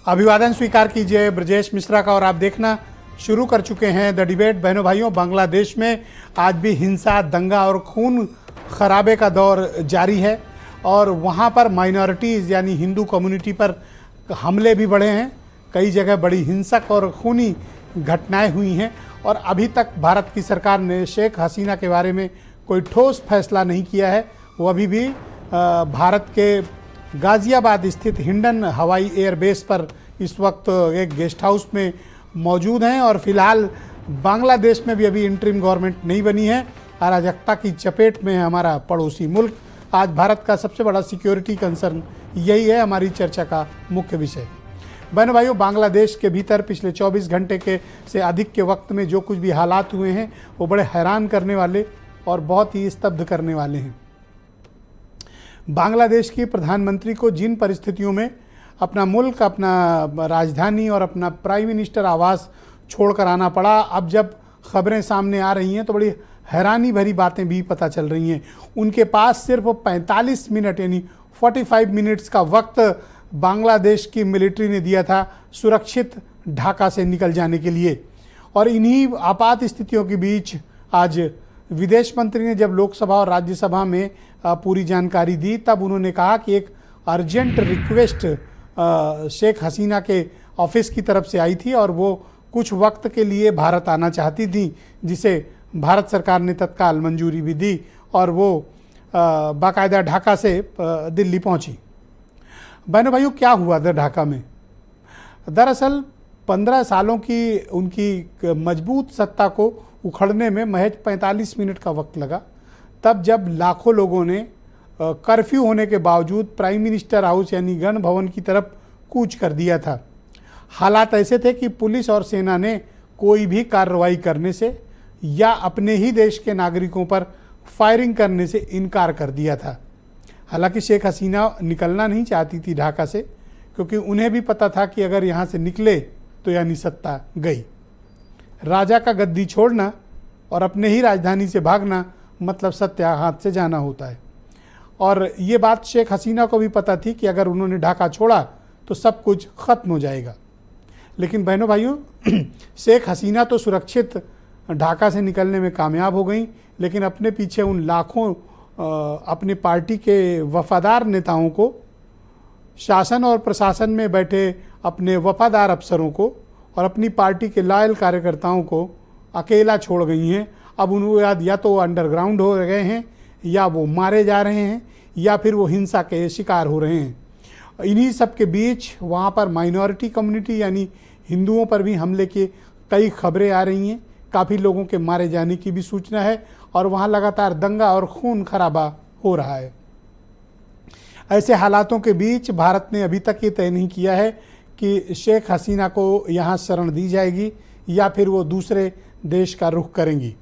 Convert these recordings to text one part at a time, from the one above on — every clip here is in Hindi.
अभिवादन स्वीकार कीजिए ब्रजेश मिश्रा का। और आप देखना शुरू कर चुके हैं द डिबेट। बहनों भाइयों, बांग्लादेश में आज भी हिंसा, दंगा और खून खराबे का दौर जारी है और वहाँ पर माइनॉरिटीज़ यानी हिंदू कम्युनिटी पर हमले भी बढ़े हैं। कई जगह बड़ी हिंसक और खूनी घटनाएं हुई हैं और अभी तक भारत की सरकार ने शेख हसीना के बारे में कोई ठोस फैसला नहीं किया है। वो अभी भी भारत के गाज़ियाबाद स्थित हिंडन हवाई एयरबेस पर इस वक्त एक गेस्ट हाउस में मौजूद हैं और फिलहाल बांग्लादेश में भी अभी इंटरिम गवर्नमेंट नहीं बनी है। अराजकता की चपेट में है हमारा पड़ोसी मुल्क। आज भारत का सबसे बड़ा सिक्योरिटी कंसर्न यही है हमारी चर्चा का मुख्य विषय। बहनों भाइयों, बांग्लादेश के भीतर पिछले 24 घंटे के से अधिक के वक्त में जो कुछ भी हालात हुए हैं वो बड़े हैरान करने वाले और बहुत ही स्तब्ध करने वाले हैं। बांग्लादेश की प्रधानमंत्री को जिन परिस्थितियों में अपना मुल्क, अपना राजधानी और अपना प्राइम मिनिस्टर आवास छोड़कर आना पड़ा, अब जब खबरें सामने आ रही हैं तो बड़ी हैरानी भरी बातें भी पता चल रही हैं। उनके पास सिर्फ 45 मिनट यानी 45 मिनट्स का वक्त बांग्लादेश की मिलिट्री ने दिया था सुरक्षित ढाका से निकल जाने के लिए। और इन्हीं आपात स्थितियों के बीच आज विदेश मंत्री ने जब लोकसभा और राज्यसभा में पूरी जानकारी दी, तब उन्होंने कहा कि एक अर्जेंट रिक्वेस्ट शेख हसीना के ऑफिस की तरफ से आई थी और वो कुछ वक्त के लिए भारत आना चाहती थी, जिसे भारत सरकार ने तत्काल मंजूरी भी दी और वो बाकायदा ढाका से दिल्ली पहुंची। बहनों भाइयों, क्या हुआ था ढाका में? दरअसल 15 सालों की उनकी मजबूत सत्ता को उखड़ने में महज 45 मिनट का वक्त लगा। तब जब लाखों लोगों ने कर्फ्यू होने के बावजूद प्राइम मिनिस्टर हाउस यानी गण भवन की तरफ कूच कर दिया था। हालात ऐसे थे कि पुलिस और सेना ने कोई भी कार्रवाई करने से या अपने ही देश के नागरिकों पर फायरिंग करने से इनकार कर दिया था। हालांकि शेख हसीना निकलना नहीं चाहती थी ढाका से, क्योंकि उन्हें भी पता था कि अगर यहाँ से निकले तो यानी सत्ता गई। राजा का गद्दी छोड़ना और अपने ही राजधानी से भागना मतलब सत्या हाथ से जाना होता है। और ये बात शेख हसीना को भी पता थी कि अगर उन्होंने ढाका छोड़ा तो सब कुछ ख़त्म हो जाएगा। लेकिन बहनों भाइयों, शेख हसीना तो सुरक्षित ढाका से निकलने में कामयाब हो गई, लेकिन अपने पीछे उन लाखों अपने पार्टी के वफादार नेताओं को, शासन और प्रशासन में बैठे अपने वफादार अफसरों को और अपनी पार्टी के लॉयल कार्यकर्ताओं को अकेला छोड़ गई हैं। अब उनको या तो अंडरग्राउंड हो गए हैं, या वो मारे जा रहे हैं, या फिर वो हिंसा के शिकार हो रहे हैं। इन्हीं सब के बीच वहाँ पर माइनॉरिटी कम्युनिटी यानी हिंदुओं पर भी हमले की कई खबरें आ रही हैं। काफ़ी लोगों के मारे जाने की भी सूचना है और वहाँ लगातार दंगा और खून खराबा हो रहा है। ऐसे हालातों के बीच भारत ने अभी तक ये तय नहीं किया है कि शेख हसीना को यहाँ शरण दी जाएगी या फिर वो दूसरे देश का रुख करेंगी।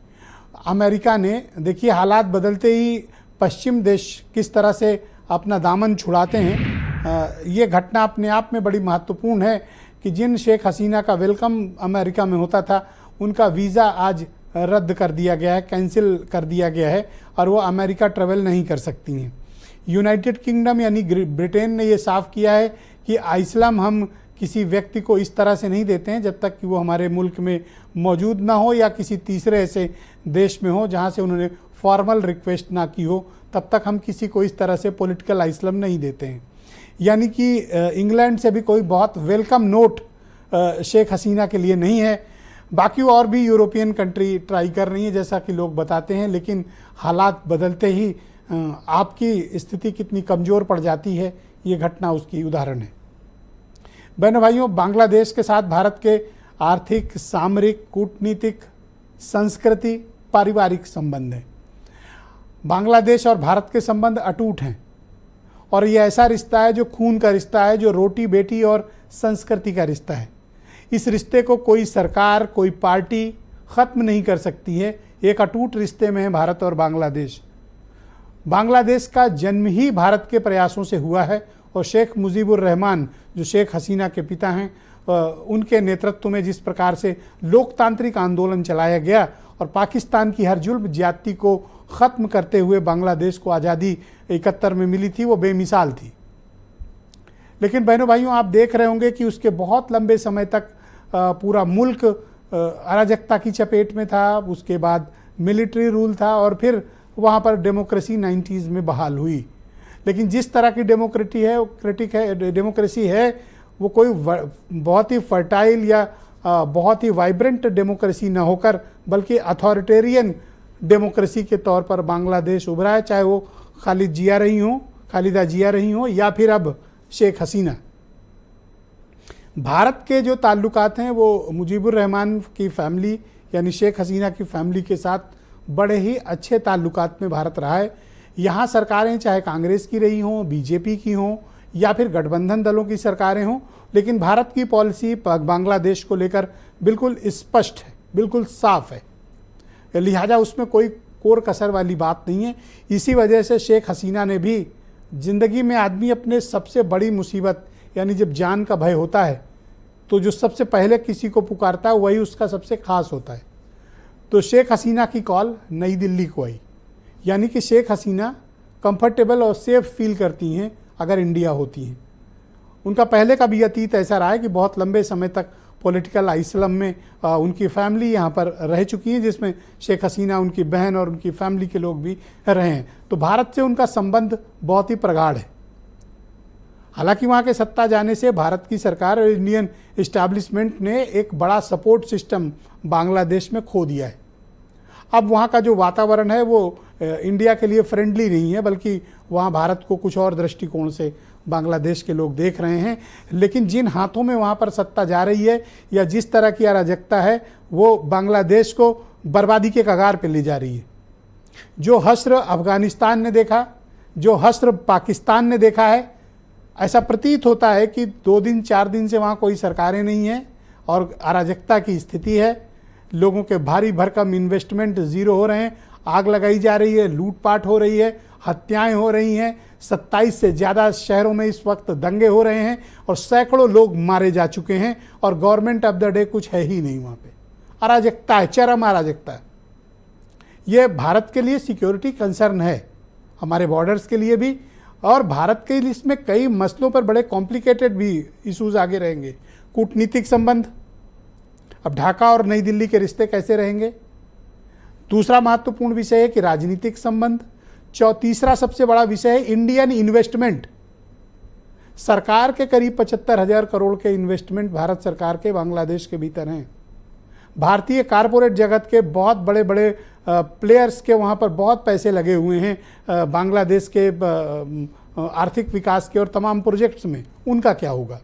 अमेरिका ने, देखिए हालात बदलते ही पश्चिम देश किस तरह से अपना दामन छुड़ाते हैं। ये घटना अपने आप में बड़ी महत्वपूर्ण है कि जिन शेख हसीना का वेलकम अमेरिका में होता था, उनका वीज़ा आज रद्द कर दिया गया है, कैंसिल कर दिया गया है और वो अमेरिका ट्रेवल नहीं कर सकती हैं। यूनाइटेड किंगडम यानी ब्रिटेन ने ये साफ किया है कि आइसलम हम किसी व्यक्ति को इस तरह से नहीं देते हैं जब तक कि वो हमारे मुल्क में मौजूद ना हो या किसी तीसरे ऐसे देश में हो जहाँ से उन्होंने फॉर्मल रिक्वेस्ट ना की हो, तब तक हम किसी को इस तरह से पॉलिटिकल आइसलम नहीं देते हैं। यानी कि इंग्लैंड से भी कोई बहुत वेलकम नोट शेख हसीना के लिए नहीं है। बाकी और भी यूरोपियन कंट्री ट्राई कर रही हैं जैसा कि लोग बताते हैं, लेकिन हालात बदलते ही आपकी स्थिति कितनी कमज़ोर पड़ जाती है, ये घटना उसकी उदाहरण है। बहनों भाइयों, बांग्लादेश के साथ भारत के आर्थिक, सामरिक, कूटनीतिक, संस्कृति, पारिवारिक संबंध हैं। बांग्लादेश और भारत के संबंध अटूट हैं और ये ऐसा रिश्ता है जो खून का रिश्ता है, जो रोटी बेटी और संस्कृति का रिश्ता है। इस रिश्ते को कोई सरकार, कोई पार्टी ख़त्म नहीं कर सकती है। एक अटूट रिश्ते में है भारत और बांग्लादेश। बांग्लादेश का जन्म ही भारत के प्रयासों से हुआ है और शेख मुजीबुर रहमान जो शेख हसीना के पिता हैं, उनके नेतृत्व में जिस प्रकार से लोकतांत्रिक आंदोलन चलाया गया और पाकिस्तान की हर जुल्म ज्यादती को ख़त्म करते हुए बांग्लादेश को आज़ादी 71 में मिली थी, वो बेमिसाल थी। लेकिन बहनों भाइयों, आप देख रहे होंगे कि उसके बहुत लंबे समय तक पूरा मुल्क अराजकता की चपेट में था, उसके बाद मिलिट्री रूल था और फिर वहाँ पर डेमोक्रेसी 90s में बहाल हुई। लेकिन जिस तरह की डेमोक्रेसी है वो कोई बहुत ही फर्टाइल या बहुत ही वाइब्रेंट डेमोक्रेसी न होकर बल्कि अथॉरिटेरियन डेमोक्रेसी के तौर पर बांग्लादेश उभरा है, चाहे वो खालिदा जिया रही हो या फिर अब शेख हसीना। भारत के जो ताल्लुकात हैं वो मुजीबुर रहमान की फैमिली यानी शेख हसीना की फैमिली के साथ बड़े ही अच्छे ताल्लुकात में भारत रहा है। यहाँ सरकारें चाहे कांग्रेस की रही हों, बीजेपी की हों या फिर गठबंधन दलों की सरकारें हों, लेकिन भारत की पॉलिसी बांग्लादेश को लेकर बिल्कुल स्पष्ट है, बिल्कुल साफ है, लिहाजा उसमें कोई कोर कसर वाली बात नहीं है। इसी वजह से शेख हसीना ने भी ज़िंदगी में आदमी अपने सबसे बड़ी मुसीबत यानी जब जान का भय होता है तो जो सबसे पहले किसी को पुकारता है वही उसका सबसे खास होता है। तो शेख हसीना की कॉल नई दिल्ली को आई, यानी कि शेख हसीना कंफर्टेबल और सेफ फील करती हैं अगर इंडिया होती हैं। उनका पहले का भी अतीत ऐसा रहा है कि बहुत लंबे समय तक पॉलिटिकल आइसलम में उनकी फैमिली यहाँ पर रह चुकी है, जिसमें शेख हसीना, उनकी बहन और उनकी फैमिली के लोग भी रहे हैं। तो भारत से उनका संबंध बहुत ही प्रगाढ़ है। हालांकि वहाँ के सत्ता जाने से भारत की सरकार और इंडियन इस्टेब्लिशमेंट ने एक बड़ा सपोर्ट सिस्टम बांग्लादेश में खो दिया है। अब वहाँ का जो वातावरण है वो इंडिया के लिए फ्रेंडली नहीं है, बल्कि वहाँ भारत को कुछ और दृष्टिकोण से बांग्लादेश के लोग देख रहे हैं। लेकिन जिन हाथों में वहाँ पर सत्ता जा रही है या जिस तरह की अराजकता है वो बांग्लादेश को बर्बादी के कगार पर ले जा रही है। जो हश्र अफगानिस्तान ने देखा, जो हश्र पाकिस्तान ने देखा है, ऐसा प्रतीत होता है कि 2 दिन 4 दिन से वहाँ कोई सरकारें नहीं हैं और अराजकता की स्थिति है। लोगों के भारी भरकम इन्वेस्टमेंट ज़ीरो हो रहे हैं, आग लगाई जा रही है, लूटपाट हो रही है, हत्याएं हो रही हैं। 27 से ज़्यादा शहरों में इस वक्त दंगे हो रहे हैं और सैकड़ों लोग मारे जा चुके हैं और गवर्नमेंट ऑफ द डे कुछ है ही नहीं वहाँ पे। अराजकता है, चरम अराजकता है। ये भारत के लिए सिक्योरिटी कंसर्न है, हमारे बॉर्डर्स के लिए भी, और भारत के लिए इसमें कई मसलों पर बड़े कॉम्प्लिकेटेड भी इश्यूज आगे रहेंगे। कूटनीतिक संबंध, अब ढाका और नई दिल्ली के रिश्ते कैसे रहेंगे। दूसरा महत्वपूर्ण विषय है कि राजनीतिक संबंध। तीसरा सबसे बड़ा विषय है इंडियन इन्वेस्टमेंट। सरकार के करीब 75,000 करोड़ के इन्वेस्टमेंट भारत सरकार के बांग्लादेश के भीतर हैं। भारतीय कारपोरेट जगत के बहुत बड़े बड़े प्लेयर्स के वहाँ पर बहुत पैसे लगे हुए हैं बांग्लादेश के आर्थिक विकास के और तमाम प्रोजेक्ट्स में। उनका क्या होगा।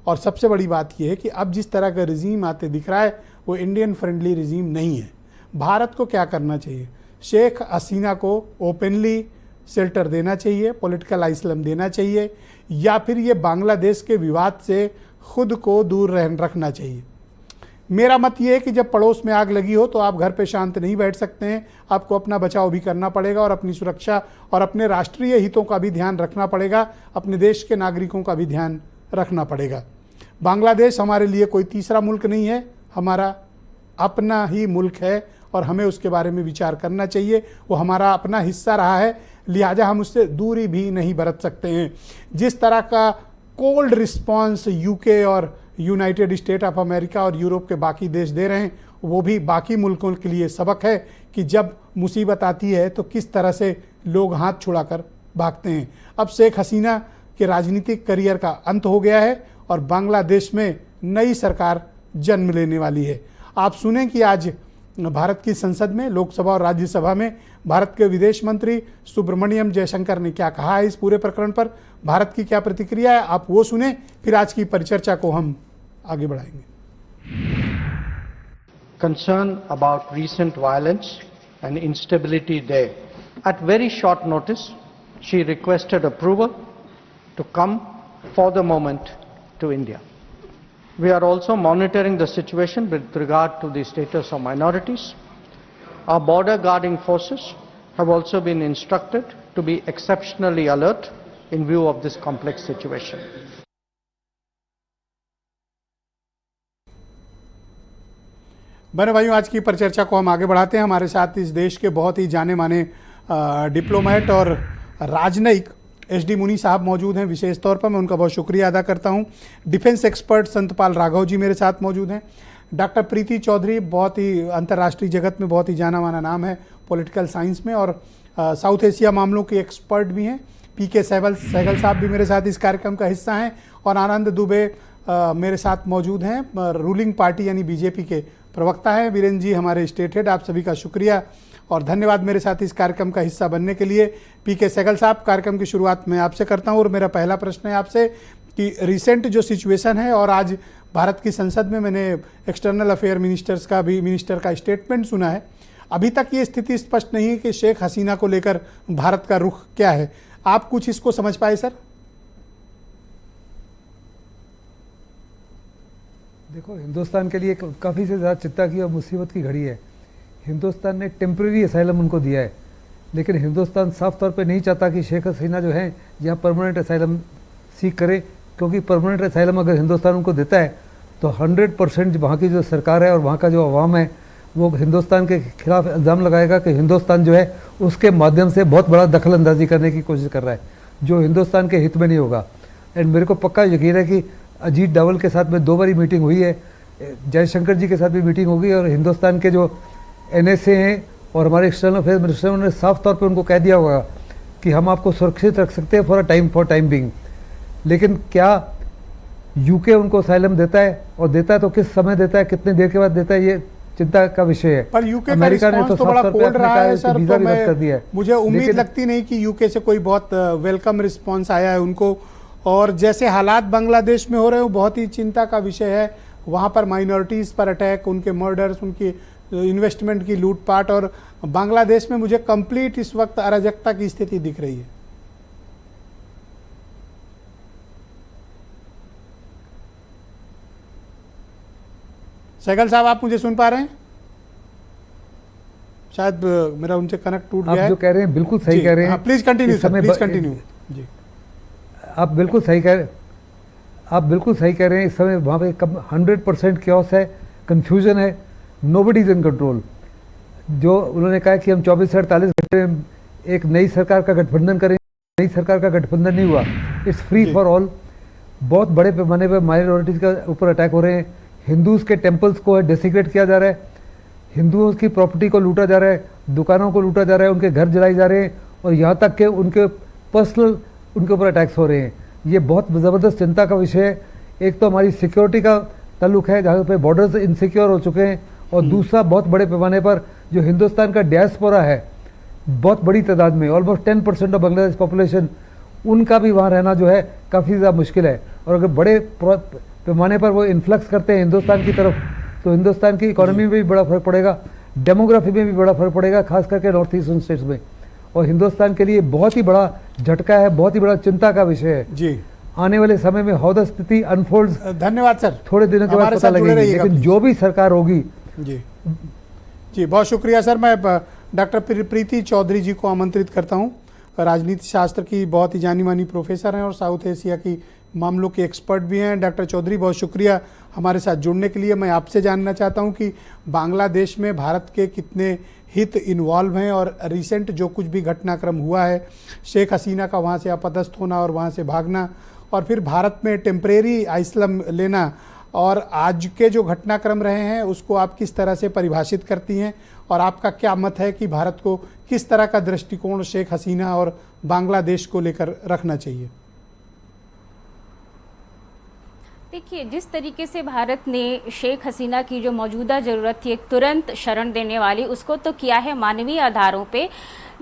और सबसे बड़ी बात यह है कि अब जिस तरह का रिजीम आते दिख रहा है वो इंडियन फ्रेंडली रिजीम नहीं है। भारत को क्या करना चाहिए, शेख हसीना को ओपनली शेल्टर देना चाहिए, पॉलिटिकल आइसलम देना चाहिए, या फिर ये बांग्लादेश के विवाद से खुद को दूर रखना चाहिए। मेरा मत ये है कि जब पड़ोस में आग लगी हो तो आप घर पे शांत नहीं बैठ सकते हैं, आपको अपना बचाव भी करना पड़ेगा और अपनी सुरक्षा और अपने राष्ट्रीय हितों का भी ध्यान रखना पड़ेगा, अपने देश के नागरिकों का भी ध्यान रखना पड़ेगा। बांग्लादेश हमारे लिए कोई तीसरा मुल्क नहीं है, हमारा अपना ही मुल्क है और हमें उसके बारे में विचार करना चाहिए। वो हमारा अपना हिस्सा रहा है, लिहाजा हम उससे दूरी भी नहीं बरत सकते हैं। जिस तरह का कोल्ड रिस्पॉन्स यूके और यूनाइटेड स्टेट ऑफ अमेरिका और यूरोप के बाकी देश दे रहे हैं, वो भी बाकी मुल्कों के लिए सबक है कि जब मुसीबत आती है तो किस तरह से लोग हाथ छुड़ाकर भागते हैं। अब शेख हसीना के राजनीतिक करियर का अंत हो गया है और बांग्लादेश में नई सरकार जन्म लेने वाली है। आप सुने कि आज भारत की संसद में, लोकसभा और राज्यसभा में भारत के विदेश मंत्री सुब्रमण्यम जयशंकर ने क्या कहा है इस पूरे प्रकरण पर, भारत की क्या प्रतिक्रिया है, आप वो सुने, फिर आज की परिचर्चा को हम आगे बढ़ाएंगे। Concern about recent violence and instability there. At very short notice, she requested approval to come for the moment to India. We are also monitoring the situation with regard to the status of minorities. Our border guarding forces have also been instructed to be exceptionally alert in view of this complex situation. बने भाइयों, आज की परिचर्चा को हम आगे बढ़ाते हैं। हमारे साथ इस देश के बहुत ही जाने माने डिप्लोमेट और राजनयिक SD मुनी साहब मौजूद हैं, विशेष तौर पर मैं उनका बहुत शुक्रिया अदा करता हूं। डिफेंस एक्सपर्ट संतपाल राघव जी मेरे साथ मौजूद हैं। डॉक्टर प्रीति चौधरी, बहुत ही अंतर्राष्ट्रीय जगत में बहुत ही जाना माना नाम है पॉलिटिकल साइंस में, और साउथ एशिया मामलों के एक्सपर्ट भी हैं। PK सहगल साहब भी मेरे साथ इस कार्यक्रम का हिस्सा हैं, और आनंद दुबे मेरे साथ मौजूद हैं, रूलिंग पार्टी यानी BJP के प्रवक्ता हैं। वीरेंद्र जी हमारे स्टेट हेड, आप सभी का शुक्रिया और धन्यवाद मेरे साथ इस कार्यक्रम का हिस्सा बनने के लिए। PK सहगल साहब, कार्यक्रम की शुरुआत मैं आपसे करता हूं, और मेरा पहला प्रश्न है आपसे कि रिसेंट जो सिचुएशन है, और आज भारत की संसद में मैंने एक्सटर्नल अफेयर मिनिस्टर का स्टेटमेंट सुना है, अभी तक ये स्थिति स्पष्ट नहीं है कि शेख हसीना को लेकर भारत का रुख क्या है। आप कुछ इसको समझ पाए सर? देखो, हिंदुस्तान के लिए काफ़ी से ज़्यादा चिंता की और मुसीबत की घड़ी है। हिंदुस्तान ने टेम्प्रेरी असाइलम उनको दिया है, लेकिन हिंदुस्तान साफ तौर पे नहीं चाहता कि शेख हसीना जो है यहाँ परमानेंट असाइलम सीख करे, क्योंकि परमानेंट असाइलम अगर हिंदुस्तान उनको देता है तो 100% वहाँ की जो सरकार है और वहाँ का जो अवाम है वो हिंदुस्तान के खिलाफ इल्ज़ाम लगाएगा कि हिंदुस्तान जो है उसके माध्यम से बहुत बड़ा दखल अंदाजी करने की कोशिश कर रहा है, जो हिंदुस्तान के हित में नहीं होगा। एंड मेरे को पक्का यकीन है कि अजीत डोवाल के साथ में 2 बारी मीटिंग हुई है, जयशंकर जी के साथ भी मीटिंग होगी, और हिंदुस्तान के जो NSA हैं और हमारे एक्सटर्नल अफेयर मिनिस्टर, उन्होंने साफ तौर पे उनको कह दिया होगा कि हम आपको सुरक्षित रख सकते हैं फॉर टाइम बिंग। लेकिन क्या UK उनको असाइलम देता है, और देता है तो किस समय देता है, कितने देर के बाद देता है, ये चिंता का विषय है। पर UK अमेरिका ने तो तो बड़ा कोल्ड रहा है सर, वीजा तो भी रद्द कर दिया है। मुझे उम्मीद लगती नहीं कि UK से कोई बहुत वेलकम रिस्पॉन्स आया है उनको, और जैसे हालात बांग्लादेश में हो रहे हैं वो बहुत ही चिंता का विषय है। वहाँ पर माइनॉरिटीज़ पर अटैक, उनके मर्डर्स, उनकी इन्वेस्टमेंट की लूटपाट, और बांग्लादेश में मुझे कंप्लीट इस वक्त अराजकता की स्थिति दिख रही है। सहगल साहब, आप मुझे सुन पा रहे हैं? शायद मेरा उनसे कनेक्ट टूट गया है। आप जो कह रहे हैं बिल्कुल सही कह रहे हैं। Please continue sir, please continue जी। आप बिल्कुल सही कह रहे हैं। इस समय वहाँ पे 100% क्योस है, कंफ्यूजन है, नोबडी इज इन कंट्रोल। जो उन्होंने कहा कि हम 24 से 48 घंटे में एक नई सरकार का गठबंधन करेंगे, नई सरकार का गठबंधन नहीं हुआ। It's free for all. बहुत बड़े पैमाने पर माइनॉरिटीज़ के ऊपर अटैक हो रहे हैं। हिंदूज़ के टेम्पल्स को डेसिक्रेट किया जा रहा है, हिंदुओं की प्रॉपर्टी को लूटा जा रहा है, दुकानों को लूटा जा रहा है, उनके घर जलाए जा रहे हैं, और यहाँ तक कि उनके पर्सनल उनके ऊपर अटैक्स हो रहे हैं। ये बहुत ज़बरदस्त चिंता का विषय है। एक तो हमारी सिक्योरिटी का ताल्लुक है, जहाँ पे बॉर्डर्स इनसिक्योर हो चुके हैं, और दूसरा बहुत बड़े पैमाने पर जो हिंदुस्तान का डायस्पोरा है बहुत बड़ी तादाद में, ऑलमोस्ट 10% ऑफ बांग्लादेश पॉपुलेशन, उनका भी वहाँ रहना जो है काफ़ी ज़्यादा मुश्किल है। और अगर बड़े पैमाने पर वो इन्फ्लक्स करते हैं हिंदुस्तान की तरफ, तो हिंदुस्तान की इकोनॉमी में भी बड़ा फर्क पड़ेगा, डेमोग्राफी में भी बड़ा फर्क पड़ेगा, खास करके नॉर्थ ईस्टर्न स्टेट्स में। और हिंदुस्तान के लिए बहुत ही बड़ा झटका है, बहुत ही बड़ा चिंता का विषय है जी। आने वाले समय में हाउ द स्थिति अनफोल्ड्स, धन्यवाद सर, थोड़े दिनों के बाद पता लगेगा, लेकिन जो भी सरकार होगी। जी बहुत शुक्रिया सर। मैं डॉक्टर प्रीति चौधरी जी को आमंत्रित करता हूँ। राजनीति शास्त्र की बहुत ही जानी मानी प्रोफेसर हैं और साउथ एशिया की मामलों के एक्सपर्ट भी हैं। डॉक्टर चौधरी, बहुत शुक्रिया हमारे साथ जुड़ने के लिए। मैं आपसे जानना चाहता हूं कि बांग्लादेश में भारत के कितने हित इन्वॉल्व हैं, और रिसेंट जो कुछ भी घटनाक्रम हुआ है, शेख हसीना का वहां से अपदस्थ होना और वहां से भागना, और फिर भारत में टेम्परेरी आइसलम लेना, और आज के जो घटनाक्रम रहे हैं उसको आप किस तरह से परिभाषित करती हैं, और आपका क्या मत है कि भारत को किस तरह का दृष्टिकोण शेख हसीना और बांग्लादेश को लेकर रखना चाहिए? देखिए, जिस तरीके से भारत ने शेख हसीना की जो मौजूदा ज़रूरत थी एक तुरंत शरण देने वाली, उसको तो किया है मानवीय आधारों पे,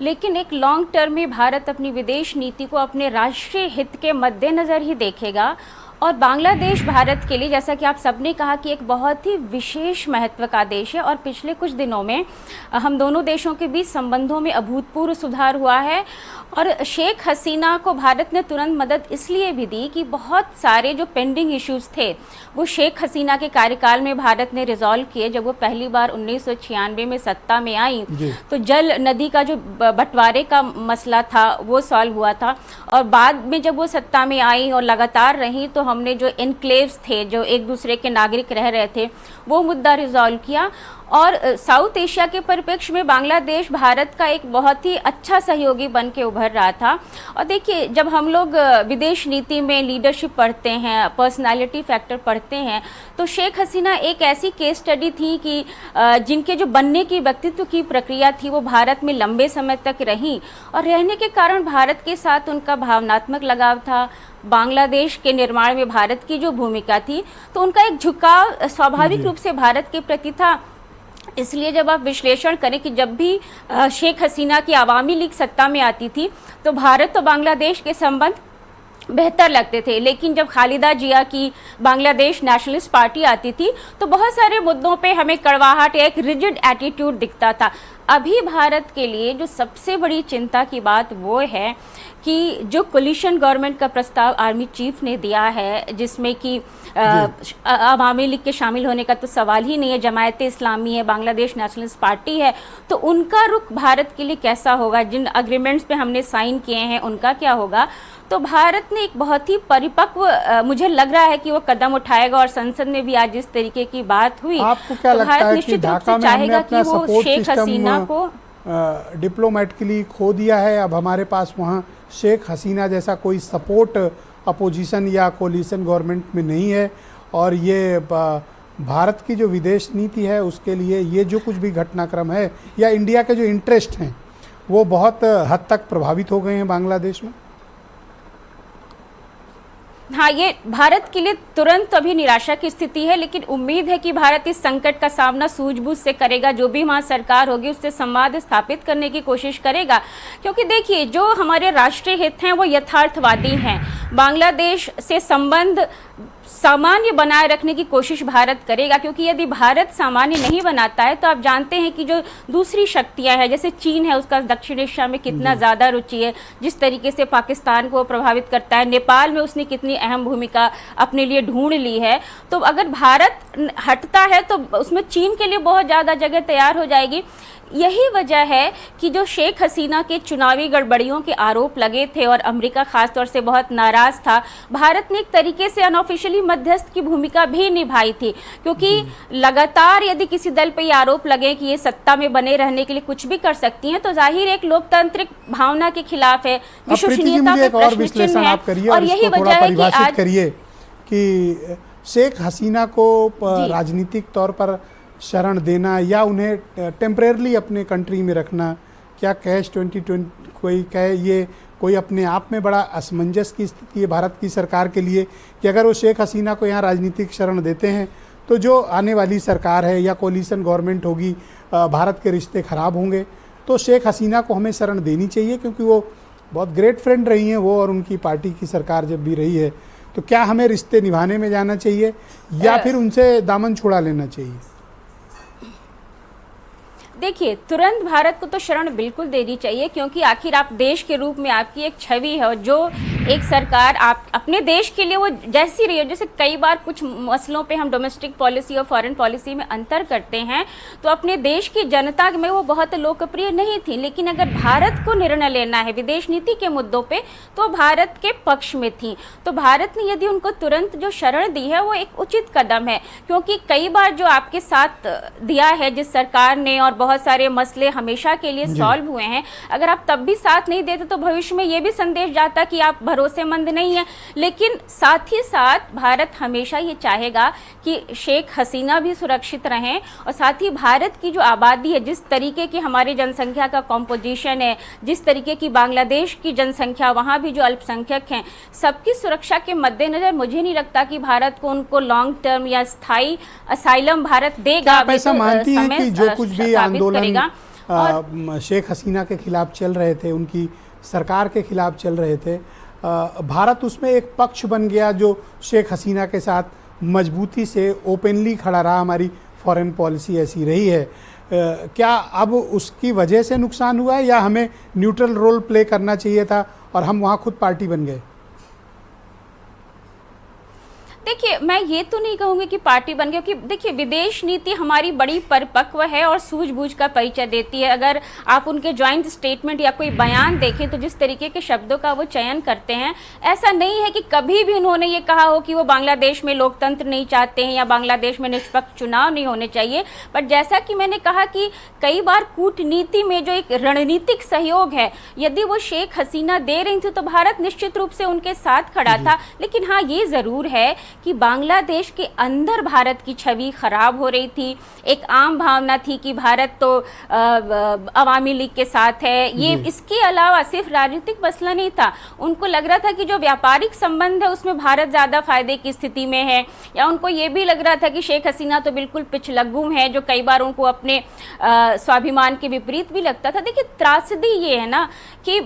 लेकिन एक लॉन्ग टर्म में भारत अपनी विदेश नीति को अपने राष्ट्रीय हित के मद्देनज़र ही देखेगा। और बांग्लादेश भारत के लिए, जैसा कि आप सबने कहा, कि एक बहुत ही विशेष महत्व का देश है, और पिछले कुछ दिनों में हम दोनों देशों के बीच संबंधों में अभूतपूर्व सुधार हुआ है। और शेख हसीना को भारत ने तुरंत मदद इसलिए भी दी कि बहुत सारे जो पेंडिंग इश्यूज थे वो शेख हसीना के कार्यकाल में भारत ने रिजॉल्व किए। जब वो पहली बार 1996 में सत्ता में आई तो जल नदी का जो बंटवारे का मसला था वो सॉल्व हुआ था, और बाद में जब वो सत्ता में आई और लगातार रही तो हमने जो एनक्लेव्स थे, जो एक दूसरे के नागरिक रह रहे थे, वो मुद्दा रिजॉल्व किया। और साउथ एशिया के परिप्रेक्ष्य में बांग्लादेश भारत का एक बहुत ही अच्छा सहयोगी बन के उभर रहा था। और देखिए, जब हम लोग विदेश नीति में लीडरशिप पढ़ते हैं, पर्सनालिटी फैक्टर पढ़ते हैं, तो शेख हसीना एक ऐसी केस स्टडी थी कि जिनके जो बनने की व्यक्तित्व की प्रक्रिया थी वो भारत में लंबे समय तक रही, और रहने के कारण भारत के साथ उनका भावनात्मक लगाव था। बांग्लादेश के निर्माण में भारत की जो भूमिका थी, तो उनका एक झुकाव स्वाभाविक रूप से भारत के प्रति था। इसलिए जब आप विश्लेषण करें कि जब भी शेख हसीना की आवामी लीग सत्ता में आती थी तो भारत और बांग्लादेश के संबंध बेहतर लगते थे, लेकिन जब खालिदा जिया की बांग्लादेश नेशनलिस्ट पार्टी आती थी तो बहुत सारे मुद्दों पे हमें कड़वाहट या एक रिजिड एटीट्यूड दिखता था। अभी भारत के लिए जो सबसे बड़ी चिंता की बात वो है कि जो कोलिशन गवर्नमेंट का प्रस्ताव आर्मी चीफ ने दिया है, जिसमें कि अवामी लीग के शामिल होने का तो सवाल ही नहीं है, जमायत इस्लामी है, बांग्लादेश नेशनलिस्ट पार्टी है, तो उनका रुख भारत के लिए कैसा होगा, जिन अग्रीमेंट्स पे हमने साइन किए हैं उनका क्या होगा। तो भारत ने एक बहुत ही परिपक्व मुझे लग रहा है कि वो कदम उठाएगा, और संसद में भी आज इस तरीके की बात हुई। आपको क्या तो लगता भारत है कि निश्चित रूप ढाका से में हमने चाहेगा कि अपना वो सपोर्ट शेख हसीना सिस्टम को डिप्लोमेटिकली खो दिया है? अब हमारे पास वहाँ शेख हसीना जैसा कोई सपोर्ट अपोजिशन या कोलिशन गवर्नमेंट में नहीं है, और ये भारत की जो विदेश नीति है उसके लिए ये जो कुछ भी घटनाक्रम है या इंडिया के जो इंटरेस्ट हैं वो बहुत हद तक प्रभावित हो गए हैं बांग्लादेश में। हाँ, ये भारत के लिए तुरंत अभी निराशा की स्थिति है, लेकिन उम्मीद है कि भारत इस संकट का सामना सूझबूझ से करेगा। जो भी वहाँ सरकार होगी उससे संवाद स्थापित करने की कोशिश करेगा, क्योंकि देखिए जो हमारे राष्ट्रीय हित हैं वो यथार्थवादी हैं। बांग्लादेश से संबंध सामान्य बनाए रखने की कोशिश भारत करेगा, क्योंकि यदि भारत सामान्य नहीं बनाता है तो आप जानते हैं कि जो दूसरी शक्तियां हैं, जैसे चीन है, उसका दक्षिण एशिया में कितना ज़्यादा रुचि है, जिस तरीके से पाकिस्तान को प्रभावित करता है, नेपाल में उसने कितनी अहम भूमिका अपने लिए ढूंढ ली है। तो अगर भारत हटता है तो उसमें चीन के लिए बहुत ज़्यादा जगह तैयार हो जाएगी। यही वजह है कि जो शेख हसीना के चुनावी गड़बड़ियों के आरोप लगे थे और अमेरिका खासतौर से बहुत नाराज था, भारत ने एक तरीके से अनऑफिशियली मध्यस्थ की भूमिका भी निभाई थी, क्योंकि लगातार यदि किसी दल पे ये आरोप लगे कि ये सत्ता में बने रहने के लिए कुछ भी कर सकती हैं, तो जाहिर एक लोकतांत्रिक भावना के खिलाफ है, विश्वसनीयता पे प्रश्न चिन्ह है। और यही वजह है कि आज करिए कि शेख हसीना को राजनीतिक तौर पर शरण देना या उन्हें टेम्परेरली अपने कंट्री में रखना, क्या कैश 2020 कोई कहे, ये कोई अपने आप में बड़ा असमंजस की स्थिति है भारत की सरकार के लिए कि अगर वो शेख हसीना को यहाँ राजनीतिक शरण देते हैं तो जो आने वाली सरकार है या कोलिशन गवर्नमेंट होगी, भारत के रिश्ते ख़राब होंगे। तो शेख हसीना को हमें शरण देनी चाहिए, क्योंकि वो बहुत ग्रेट फ्रेंड रही हैं वो, और उनकी पार्टी की सरकार जब भी रही है। तो क्या हमें रिश्ते निभाने में जाना चाहिए या फिर उनसे दामन छुड़ा लेना चाहिए? देखिए, तुरंत भारत को तो शरण बिल्कुल देनी चाहिए, क्योंकि आखिर आप देश के रूप में आपकी एक छवि है, और जो एक सरकार आप अपने देश के लिए वो जैसी रही है, जैसे कई बार कुछ मसलों पे हम डोमेस्टिक पॉलिसी और फॉरेन पॉलिसी में अंतर करते हैं, तो अपने देश की जनता में वो बहुत लोकप्रिय नहीं थी। लेकिन अगर भारत को निर्णय लेना है विदेश नीति के मुद्दों पे, तो भारत के पक्ष में थी। तो भारत ने यदि उनको तुरंत जो शरण दी है वो एक उचित कदम है, क्योंकि कई बार जो आपके साथ दिया है जिस सरकार ने, और बहुत सारे मसले हमेशा के लिए सॉल्व हुए हैं, अगर आप तब भी साथ नहीं देते तो भविष्य में ये भी संदेश जाता कि आप भरोसेमंद नहीं है। लेकिन साथ ही साथ भारत हमेशा ये चाहेगा कि शेख हसीना भी सुरक्षित रहें, और साथ ही भारत की जो आबादी है, जिस तरीके की हमारी जनसंख्या का कॉम्पोजिशन है, जिस तरीके की बांग्लादेश की जनसंख्या, वहाँ भी जो अल्पसंख्यक हैं, सबकी सुरक्षा के मद्देनजर मुझे नहीं लगता कि भारत को उनको लॉन्ग टर्म या स्थायी असाइलम भारत देगा। आप ऐसा मानती हैं कि जो कुछ भी आंदोलन शेख हसीना के खिलाफ चल रहे थे, उनकी सरकार के खिलाफ चल रहे थे, भारत उसमें एक पक्ष बन गया जो शेख हसीना के साथ मजबूती से ओपनली खड़ा रहा, हमारी फॉरेन पॉलिसी ऐसी रही है। क्या अब उसकी वजह से नुकसान हुआ है, या हमें न्यूट्रल रोल प्ले करना चाहिए था और हम वहाँ खुद पार्टी बन गए? देखिए, मैं ये तो नहीं कहूंगी कि पार्टी बन गई, क्योंकि देखिए विदेश नीति हमारी बड़ी परिपक्व है और सूझबूझ का परिचय देती है। अगर आप उनके ज्वाइंट स्टेटमेंट या कोई बयान देखें तो जिस तरीके के शब्दों का वो चयन करते हैं, ऐसा नहीं है कि कभी भी उन्होंने ये कहा हो कि वो बांग्लादेश में लोकतंत्र नहीं चाहते हैं या बांग्लादेश में निष्पक्ष चुनाव नहीं होने चाहिए। बट जैसा कि मैंने कहा कि कई बार कूटनीति में जो एक रणनीतिक सहयोग है, यदि वो शेख हसीना दे रही थी तो भारत निश्चित रूप से उनके साथ खड़ा था। लेकिन हाँ, ये जरूर है कि बांग्लादेश के अंदर भारत की छवि खराब हो रही थी। एक आम भावना थी कि भारत तो अवामी लीग के साथ है। ये इसके अलावा सिर्फ राजनीतिक मसला नहीं था, उनको लग रहा था कि जो व्यापारिक संबंध है उसमें भारत ज्यादा फायदे की स्थिति में है, या उनको ये भी लग रहा था कि शेख हसीना तो बिल्कुल पिछलग्गू है, जो कई बार उनको अपने स्वाभिमान के विपरीत भी लगता था। देखिए, त्रासदी ये है ना कि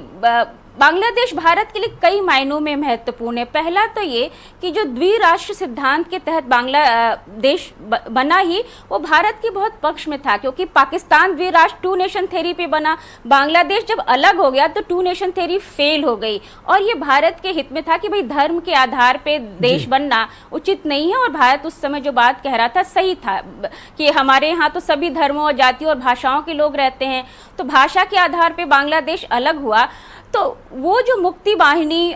बांग्लादेश भारत के लिए कई मायनों में महत्वपूर्ण है। पहला तो ये कि जो द्विराष्ट्र सिद्धांत के तहत बांग्लादेश बना ही वो भारत के बहुत पक्ष में था, क्योंकि पाकिस्तान द्विराष्ट्र टू नेशन थ्योरी पे बना, बांग्लादेश जब अलग हो गया तो टू नेशन थ्योरी फेल हो गई। और ये भारत के हित में था कि भाई धर्म के आधार पे देश बनना उचित नहीं है, और भारत उस समय जो बात कह रहा था सही था कि हमारे यहाँ तो सभी धर्मों और जातियों और भाषाओं के लोग रहते हैं, तो भाषा के आधार पे बांग्लादेश अलग हुआ। तो वो जो मुक्ति वाहिनी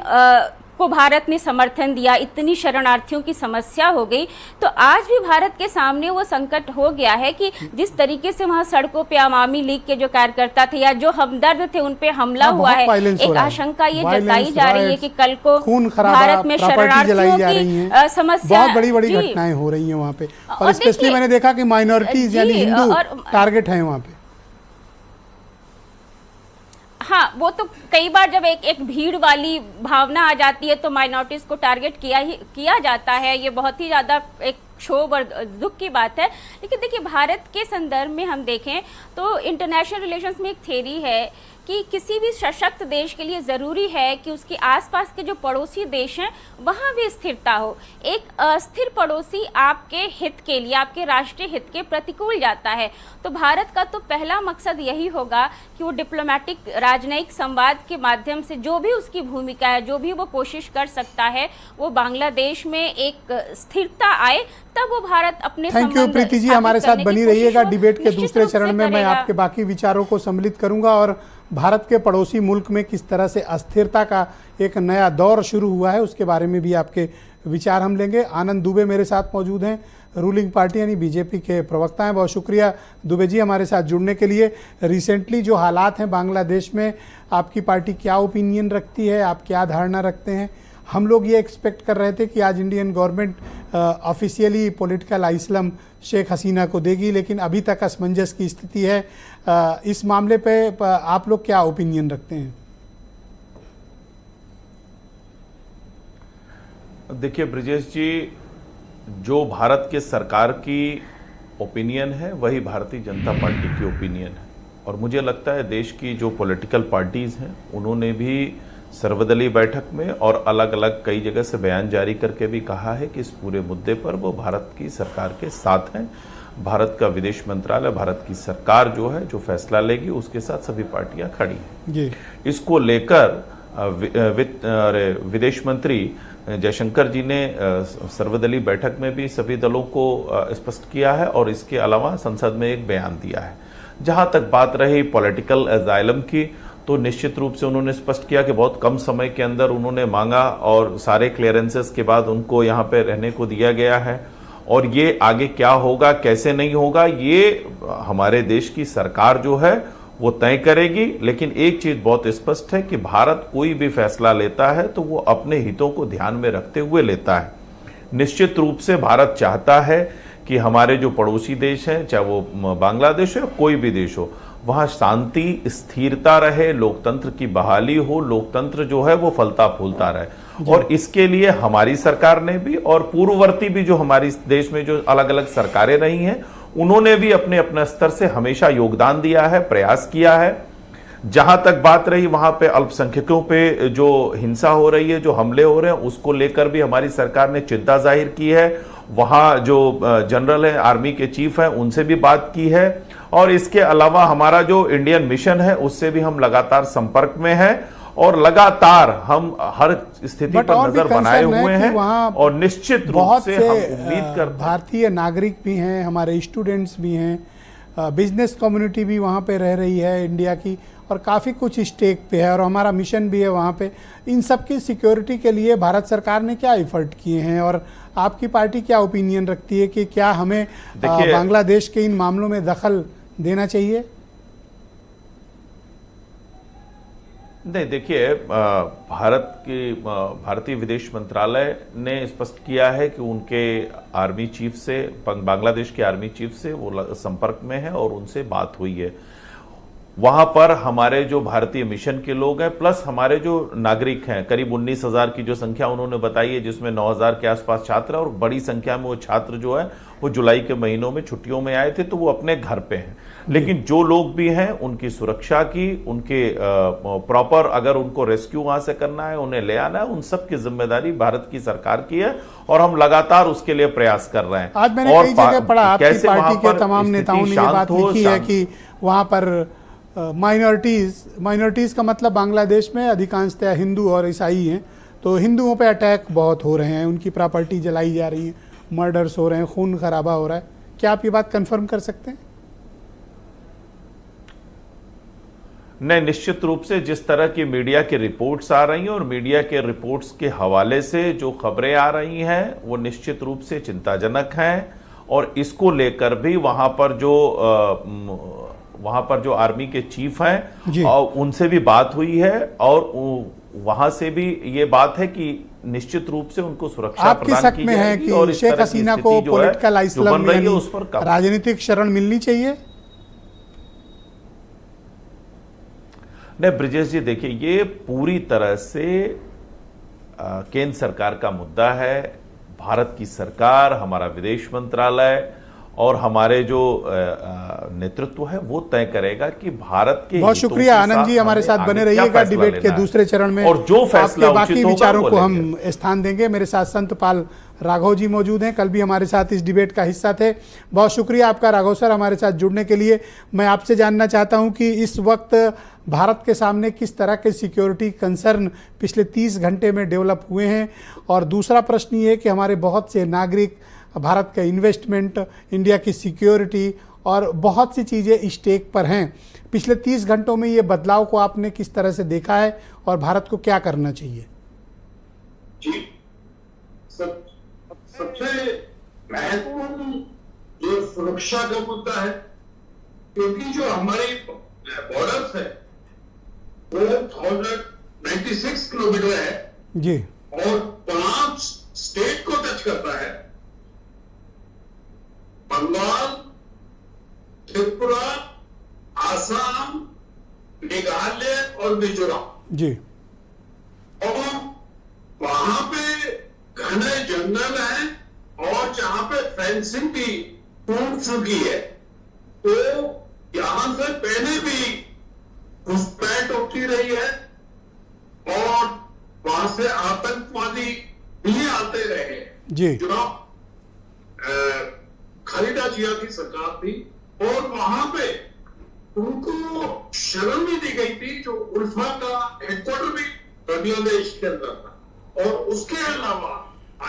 को भारत ने समर्थन दिया, इतनी शरणार्थियों की समस्या हो गई, तो आज भी भारत के सामने वो संकट हो गया है कि जिस तरीके से वहां सड़कों पे अवामी लीग के जो कार्यकर्ता थे या जो हमदर्द थे उन पे हमला हुआ है, एक आशंका ये जताई जा रही है कि कल को भारत में शरणार्थियों की समस्या, बहुत बड़ी बड़ी घटनाएं हो रही है वहाँ पे, और स्पेशली मैंने देखा कि माइनॉरिटीज यानी हिंदू टारगेट है वहाँ पे। हाँ, वो तो कई बार जब एक भीड़ वाली भावना आ जाती है तो माइनॉरिटीज को टारगेट किया जाता है। ये बहुत ही ज्यादा एक क्षोभ और दुख की बात है। लेकिन देखिए, भारत के संदर्भ में हम देखें तो इंटरनेशनल रिलेशंस में एक थ्योरी है कि किसी भी सशक्त देश के लिए ज़रूरी है कि उसके आसपास के जो पड़ोसी देश हैं वहाँ भी स्थिरता हो। एक अस्थिर पड़ोसी आपके हित के लिए, आपके राष्ट्रीय हित के प्रतिकूल जाता है। तो भारत का तो पहला मकसद यही होगा कि वो डिप्लोमेटिक राजनयिक संवाद के माध्यम से जो भी उसकी भूमिका है, जो भी वो कोशिश कर सकता है, वो बांग्लादेश में एक स्थिरता आए, तब वो भारत अपने थैंक यू प्रीति जी, हमारे साथ बनी रहिएगा। डिबेट के दूसरे चरण में मैं आपके बाकी विचारों को सम्मिलित करूंगा और भारत के पड़ोसी मुल्क में किस तरह से अस्थिरता का एक नया दौर शुरू हुआ है उसके बारे में भी आपके विचार हम लेंगे। आनंद दुबे मेरे साथ मौजूद हैं, रूलिंग पार्टी यानी बीजेपी के प्रवक्ता हैं। बहुत शुक्रिया दुबे जी हमारे साथ जुड़ने के लिए। रिसेंटली जो हालात हैं बांग्लादेश में, आपकी पार्टी क्या ओपिनियन रखती है, आप क्या धारणा रखते हैं? हम लोग ये एक्सपेक्ट कर रहे थे कि आज Indian government officially political asylum Sheikh Hasina को देगी, लेकिन अभी तक असमंजस की स्थिति है। इस मामले पे आप लोग क्या ओपिनियन रखते हैं? देखिए ब्रिजेश जी, जो भारत के सरकार की ओपिनियन है वही भारतीय जनता पार्टी की ओपिनियन है, और मुझे लगता है देश की जो पॉलिटिकल पार्टीज हैं उन्होंने भी सर्वदलीय बैठक में और अलग अलग कई जगह से बयान जारी करके भी कहा है कि इस पूरे मुद्दे पर वो भारत की सरकार के साथ हैं। भारत का विदेश मंत्रालय, भारत की सरकार जो है जो फैसला लेगी उसके साथ सभी पार्टियां खड़ी हैं जी। इसको लेकर विदेश मंत्री जयशंकर जी ने सर्वदलीय बैठक में भी सभी दलों को स्पष्ट किया है, और इसके अलावा संसद में एक बयान दिया है। जहां तक बात रही पॉलिटिकल अजाइलम की, तो निश्चित रूप से उन्होंने स्पष्ट किया कि बहुत कम समय के अंदर उन्होंने मांगा और सारे क्लियरेंसेस के बाद उनको यहाँ पे रहने को दिया गया है, और ये आगे क्या होगा कैसे नहीं होगा ये हमारे देश की सरकार जो है वो तय करेगी। लेकिन एक चीज बहुत स्पष्ट है कि भारत कोई भी फैसला लेता है तो वो अपने हितों को ध्यान में रखते हुए लेता है। निश्चित रूप से भारत चाहता है कि हमारे जो पड़ोसी देश हैं, चाहे वो बांग्लादेश हो या कोई भी देश हो, वहां शांति स्थिरता रहे, लोकतंत्र की बहाली हो, लोकतंत्र जो है वो फलता फूलता रहे। और इसके लिए हमारी सरकार ने भी और पूर्ववर्ती भी जो हमारी देश में जो अलग अलग सरकारें रही हैं उन्होंने भी अपने अपने स्तर से हमेशा योगदान दिया है, प्रयास किया है। जहां तक बात रही वहां पे अल्पसंख्यकों पे जो हिंसा हो रही है, जो हमले हो रहे हैं, उसको लेकर भी हमारी सरकार ने चिंता जाहिर की है। वहां जो जनरल है, आर्मी के चीफ हैं, उनसे भी बात की है, और इसके अलावा हमारा जो इंडियन मिशन है उससे भी हम लगातार संपर्क में हैं। और लगातार हम हर स्थिति बट पर और भी नजर बनाए concern है हुए कि हैं वहाँ और निश्चित रूप बहुत से से हम उम्मीद करते हैं। भारतीय नागरिक भी हैं, हमारे स्टूडेंट्स भी हैं, बिजनेस कम्युनिटी भी वहाँ पे रह रही है इंडिया की, और काफ़ी कुछ स्टेक पे है और हमारा मिशन भी है वहाँ पे। इन सब की सिक्योरिटी के लिए भारत सरकार ने क्या एफर्ट किए हैं और आपकी पार्टी क्या ओपिनियन रखती है कि क्या हमें बांग्लादेश के इन मामलों में दखल देना चाहिए? नहीं, देखिए, भारतीय विदेश मंत्रालय ने स्पष्ट किया है कि उनके आर्मी चीफ से, बांग्लादेश के आर्मी चीफ से वो संपर्क में है और उनसे बात हुई है। वहां पर हमारे जो भारतीय मिशन के लोग हैं प्लस हमारे जो नागरिक हैं, करीब 19,000 की जो संख्या उन्होंने बताई है, जिसमें 9,000 के आसपास छात्र हैं और बड़ी संख्या में वो छात्र जो है वो जुलाई के महीनों में छुट्टियों में आए थे, तो वो अपने घर पे हैं। लेकिन जो लोग भी हैं उनकी सुरक्षा की, उनके प्रॉपर अगर उनको रेस्क्यू वहां से करना है, उन्हें ले आना है, उन सब की जिम्मेदारी भारत की सरकार की है और हम लगातार उसके लिए प्रयास कर रहे हैं। आज मैंने कई जगह पढ़ा, आपकी पार्टी के तमाम नेताओं ने ये बात लिखी है कि वहां पर माइनॉरिटीज का मतलब बांग्लादेश में अधिकांशतः हिंदू और ईसाई हैं, तो हिंदुओं पे अटैक बहुत हो रहे हैं, उनकी प्रॉपर्टी जलाई जा रही है, मर्डर्स हो रहे हैं, खून खराबा हो रहा है। क्या आप ये बात कंफर्म कर सकते हैं? नहीं, निश्चित रूप से जिस तरह की मीडिया की रिपोर्ट्स आ रही हैं और मीडिया के रिपोर्ट्स के हवाले से जो खबरें आ रही हैं वो निश्चित रूप से चिंताजनक हैं और इसको लेकर भी वहां पर जो आर्मी के चीफ हैं और उनसे भी बात हुई है और वहां से भी ये बात है कि निश्चित रूप से उनको सुरक्षा प्रदान की जाएगी और शेख हसीना को पॉलिटिकल आइसलैंड में उस पर राजनीतिक शरण मिलनी चाहिए। नहीं ब्रिजेश जी, देखिए, ये पूरी तरह से केंद्र सरकार का मुद्दा है। भारत की सरकार, हमारा विदेश मंत्रालय और हमारे जो नेतृत्व है वो तय करेगा कि भारत के बहुत शुक्रिया आनंद जी, हमारे साथ बने रहिएगा। डिबेट के दूसरे चरण में और जो फैसला बाकी विचारों को हम स्थान देंगे। मेरे साथ संत पाल राघव जी मौजूद हैं, कल भी हमारे साथ इस डिबेट का हिस्सा थे। बहुत शुक्रिया आपका राघव सर हमारे साथ जुड़ने के लिए। मैं आपसे जानना चाहता हूं कि इस वक्त भारत के सामने किस तरह के सिक्योरिटी कंसर्न पिछले 30 घंटे में डेवलप हुए हैं, और दूसरा प्रश्न ये कि हमारे बहुत से नागरिक, भारत का इन्वेस्टमेंट, इंडिया की सिक्योरिटी और बहुत सी चीज़ें स्टेक पर हैं। पिछले 30 घंटों में ये बदलाव को आपने किस तरह से देखा है और भारत को क्या करना चाहिए? जी, सबसे महत्वपूर्ण जो सुरक्षा का मुद्दा है, क्योंकि जो हमारी बॉर्डर्स है वो 1096 किलोमीटर है जी और 5 स्टेट को टच करता है, बंगाल, त्रिपुरा, आसाम, मेघालय और मिजोरम जी। और वहां पे घने जंगल है और जहां पे फेंसिंग भी टूट चुकी है, तो यहां से पहले भी घुसपैठ होती रही है और वहां से आतंकवादी भी आते रहे जी। जो खलीदा जिया की सरकार थी और वहां पे उनको शरण भी दी गई थी, जो उल्फा का हेडक्वार्टर भी बांग्लादेश के अंदर था। और उसके अलावा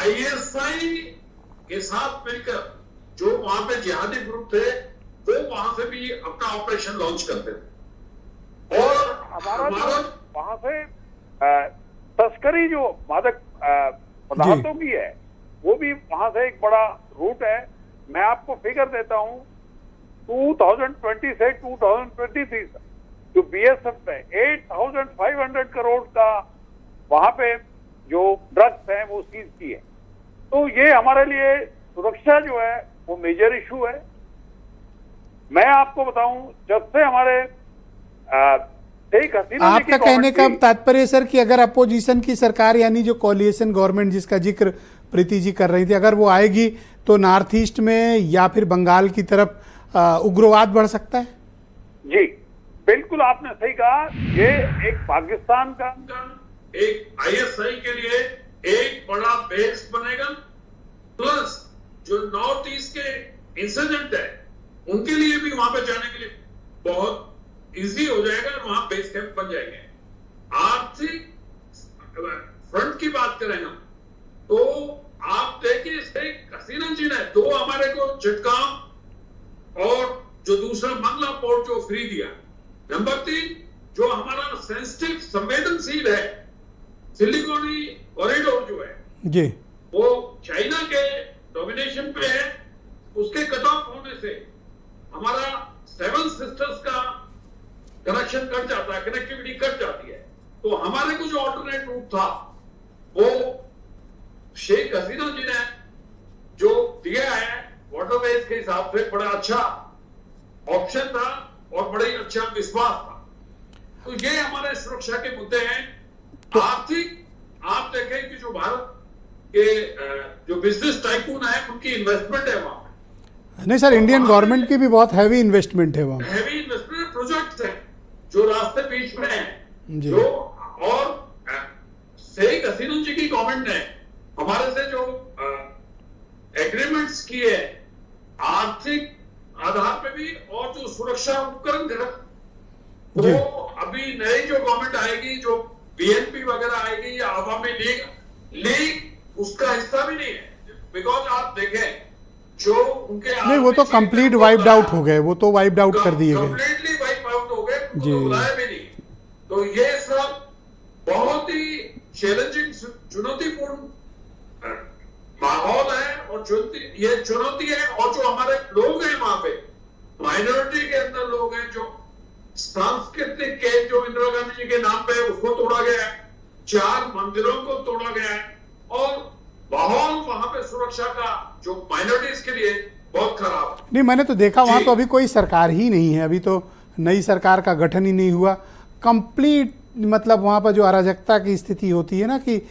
ISI के साथ मिलकर जो वहां पे जिहादी ग्रुप थे वो वहां से भी अपना ऑपरेशन लॉन्च करते थे। और हमारा वहां से तस्करी जो मादक पदार्थों की है वो भी वहां से एक बड़ा रूट है। मैं आपको फिगर देता हूं, 2020 से 2023 तक जो BSF में 8,500 करोड़ का वहां पे जो ड्रग्स हैं वो सीज की है। तो ये हमारे लिए सुरक्षा जो है वो मेजर इशू है। मैं आपको बताऊं, जब से हमारे शेख हसीना, आपका कहने का तात्पर्य सर कि अगर अपोजिशन की सरकार यानी जो कोलिएशन गवर्नमेंट जिसका जिक्र प्रीति जी कर रही थी, अगर वो आएगी तो नॉर्थ ईस्ट में या फिर बंगाल की तरफ उग्रवाद बढ़ सकता है? जी बिल्कुल, आपने सही कहा। ये एक पाकिस्तान का एक ISI के लिए एक बड़ा बेस बनेगा, प्लस जो नॉर्थ ईस्ट के इंसिडेंट है उनके लिए भी वहां पे जाने के लिए बहुत इजी हो जाएगा, वहां बेस कैंप बन जाएंगे। आर्थिक आप देखिए शेख हसीना जी ने 2 हमारे को चिटगांव और जो दूसरा मंगला पोर्ट जो फ्री दिया। नंबर 3 जो हमारा सेंसिटिव संवेदनशील है सिलिकॉनी कॉरिडोर जो है जी, वो चाइना के डोमिनेशन पे है, उसके कट ऑफ होने से हमारा 7 सिस्टर्स का कनेक्शन कट जाता है, कनेक्टिविटी कट जाती है। तो हमारे को जो ऑल्टरनेट रूट था वो शेख हसीना जी ने जो दिया है वाटरवेज के हिसाब से बड़ा अच्छा ऑप्शन था और बड़ा ही अच्छा विश्वास था। तो ये हमारे सुरक्षा के मुद्दे हैं। आर्थिक आप देखें कि जो भारत के जो बिजनेस टाइकून है उनकी इन्वेस्टमेंट है वहां। नहीं सर, इंडियन गवर्नमेंट की भी बहुत हैवी इन्वेस्टमेंट है वहाँ। हैवी इन्वेस्टमेंट प्रोजेक्ट्स हैं जो रास्ते बीच में हैं जी। जो, और शेख हसीना जी की गवर्नमेंट ने हमारे से जो एग्रीमेंट्स किए आर्थिक आधार पे भी और जो सुरक्षा उपकरण जी। वो अभी नई जो गवर्नमेंट आएगी, जो बीएनपी वगैरह आएगी या अवामी लीग उसका हिस्सा भी नहीं है। बिकॉज आप देखें जो उनके नहीं, वो तो कंप्लीट वाइप्ड आउट हो गए, वो तो वाइप्ड आउट कर दिए गए। कंप्लीटली वाइप आउट हो गए, उनको जी। तो बुलाया भी नहीं। तो ये सब बहुत ही चैलेंजिंग चुनौतीपूर्ण माहौल है और ये चुनौती है। और जो हमारे लोग हैं वहां पे माइनॉरिटी के अंदर लोग हैं, जो सांस्कृतिक के जो इंदिरा गांधी जी के नाम पे उसको तोड़ा गया है, 4 मंदिरों को तोड़ा गया है और माहौल वहां पे सुरक्षा का जो माइनॉरिटीज के लिए बहुत खराब है। नहीं, मैंने तो देखा वहाँ तो अभी कोई सरकार ही नहीं है, अभी तो नई सरकार का गठन ही नहीं हुआ। कंप्लीट मतलब वहाँ पर जो अराजकता की स्थिति होती है ना कि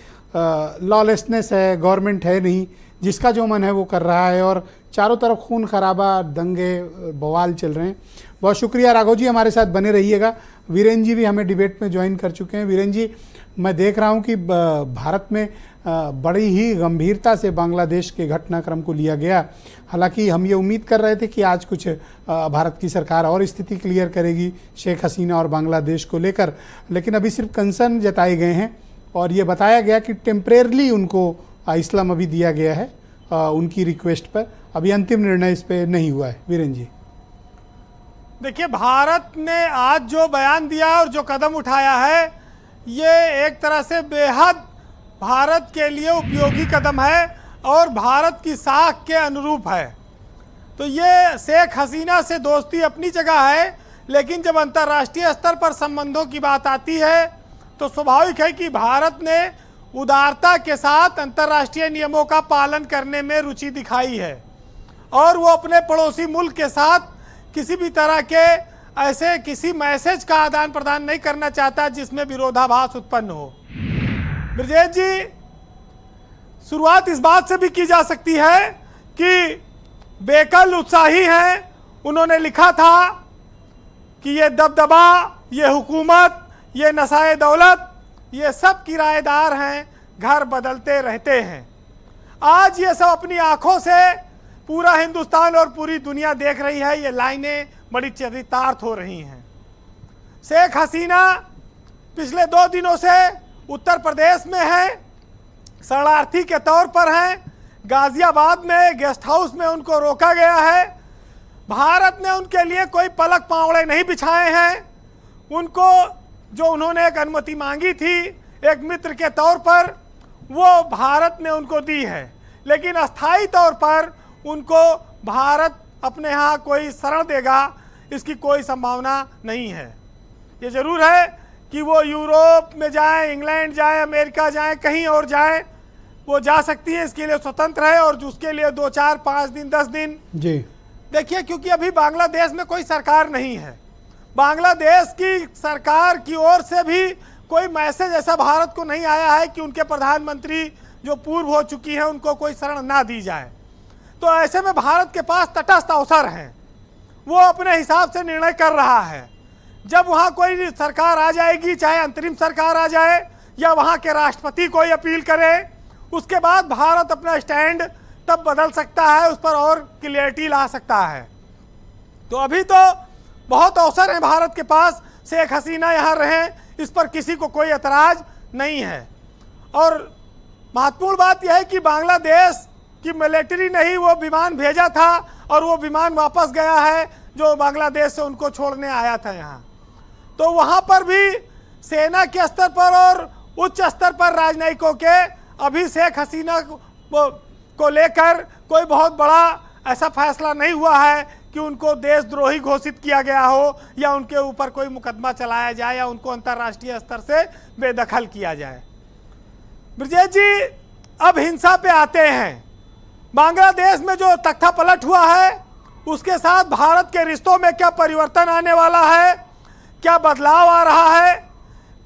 लॉलेसनेस है, गवर्नमेंट है नहीं, जिसका जो मन है वो कर रहा है और चारों तरफ खून खराबा, दंगे, बवाल चल रहे हैं। बहुत शुक्रिया राघव जी, हमारे साथ बने रहिएगा। वीरेंद्र जी भी हमें डिबेट में ज्वाइन कर चुके हैं। वीरेंद्र जी, मैं देख रहा हूँ कि भारत में बड़ी ही गंभीरता से बांग्लादेश के घटनाक्रम को लिया गया। हालांकि हम ये उम्मीद कर रहे थे कि आज कुछ भारत की सरकार और स्थिति क्लियर करेगी शेख हसीना और बांग्लादेश को लेकर, लेकिन अभी सिर्फ कंसर्न जताए गए हैं और ये बताया गया कि टेम्परेरली उनको इस्लाम अभी दिया गया है उनकी रिक्वेस्ट पर। अभी अंतिम निर्णय इस पर नहीं हुआ है। वीरेंद्र जी देखिए, भारत ने आज जो बयान दिया और जो कदम उठाया है ये एक तरह से बेहद भारत के लिए उपयोगी कदम है और भारत की साख के अनुरूप है। तो ये शेख हसीना से दोस्ती अपनी जगह है, लेकिन जब अंतर्राष्ट्रीय स्तर पर संबंधों की बात आती है तो स्वाभाविक है कि भारत ने उदारता के साथ अंतर्राष्ट्रीय नियमों का पालन करने में रुचि दिखाई है और वो अपने पड़ोसी मुल्क के साथ किसी भी तरह के ऐसे किसी मैसेज का आदान प्रदान नहीं करना चाहता जिसमें विरोधाभास उत्पन्न हो। ब्रजेश जी, शुरुआत इस बात से भी की जा सकती है कि बेकल उत्साही हैं। उन्होंने लिखा था कि ये दबदबा, ये हुकूमत, ये नशाए दौलत, ये सब किराएदार हैं, घर बदलते रहते हैं। आज ये सब अपनी आंखों से पूरा हिंदुस्तान और पूरी दुनिया देख रही है। ये लाइनें बड़ी चरितार्थ हो रही हैं। शेख हसीना पिछले 2 दिनों से उत्तर प्रदेश में है, शरणार्थी के तौर पर हैं। गाजियाबाद में गेस्ट हाउस में उनको रोका गया है। भारत ने उनके लिए कोई पलक पावड़े नहीं बिछाए हैं। उनको जो उन्होंने एक अनुमति मांगी थी एक मित्र के तौर पर, वो भारत ने उनको दी है, लेकिन अस्थायी तौर पर उनको भारत अपने यहाँ कोई शरण देगा इसकी कोई संभावना नहीं है। ये जरूर है कि वो यूरोप में जाएं, इंग्लैंड जाएं, अमेरिका जाएं, कहीं और जाएं, वो जा सकती है, इसके लिए स्वतंत्र है और उसके लिए 2, 4, 5 दिन, 10 दिन जी देखिए, क्योंकि अभी बांग्लादेश में कोई सरकार नहीं है। बांग्लादेश की सरकार की ओर से भी कोई मैसेज ऐसा भारत को नहीं आया है कि उनके प्रधानमंत्री जो पूर्व हो चुकी हैं उनको कोई शरण ना दी जाए। तो ऐसे में भारत के पास तटस्थ अवसर हैं, वो अपने हिसाब से निर्णय कर रहा है। जब वहाँ कोई सरकार आ जाएगी, चाहे अंतरिम सरकार आ जाए या वहाँ के राष्ट्रपति कोई अपील करे, उसके बाद भारत अपना स्टैंड तब बदल सकता है, उस पर और क्लियरिटी ला सकता है। तो अभी तो बहुत अवसर है भारत के पास, शेख हसीना यहाँ रहें, इस पर किसी को कोई एतराज नहीं है। और महत्वपूर्ण बात यह है कि बांग्लादेश की मिलिट्री ने ही वो विमान भेजा था और वो विमान वापस गया है जो बांग्लादेश से उनको छोड़ने आया था यहाँ। तो वहाँ पर भी सेना के स्तर पर और उच्च स्तर पर राजनयिकों के अभी शेख हसीना को लेकर कोई बहुत बड़ा ऐसा फैसला नहीं हुआ है कि उनको देशद्रोही घोषित किया गया हो या उनके ऊपर कोई मुकदमा चलाया जाए या उनको अंतर्राष्ट्रीय स्तर से बेदखल किया जाए। ब्रजेश जी, अब हिंसा पे आते हैं। बांग्लादेश में जो तख्ता पलट हुआ है उसके साथ भारत के रिश्तों में क्या परिवर्तन आने वाला है, क्या बदलाव आ रहा है?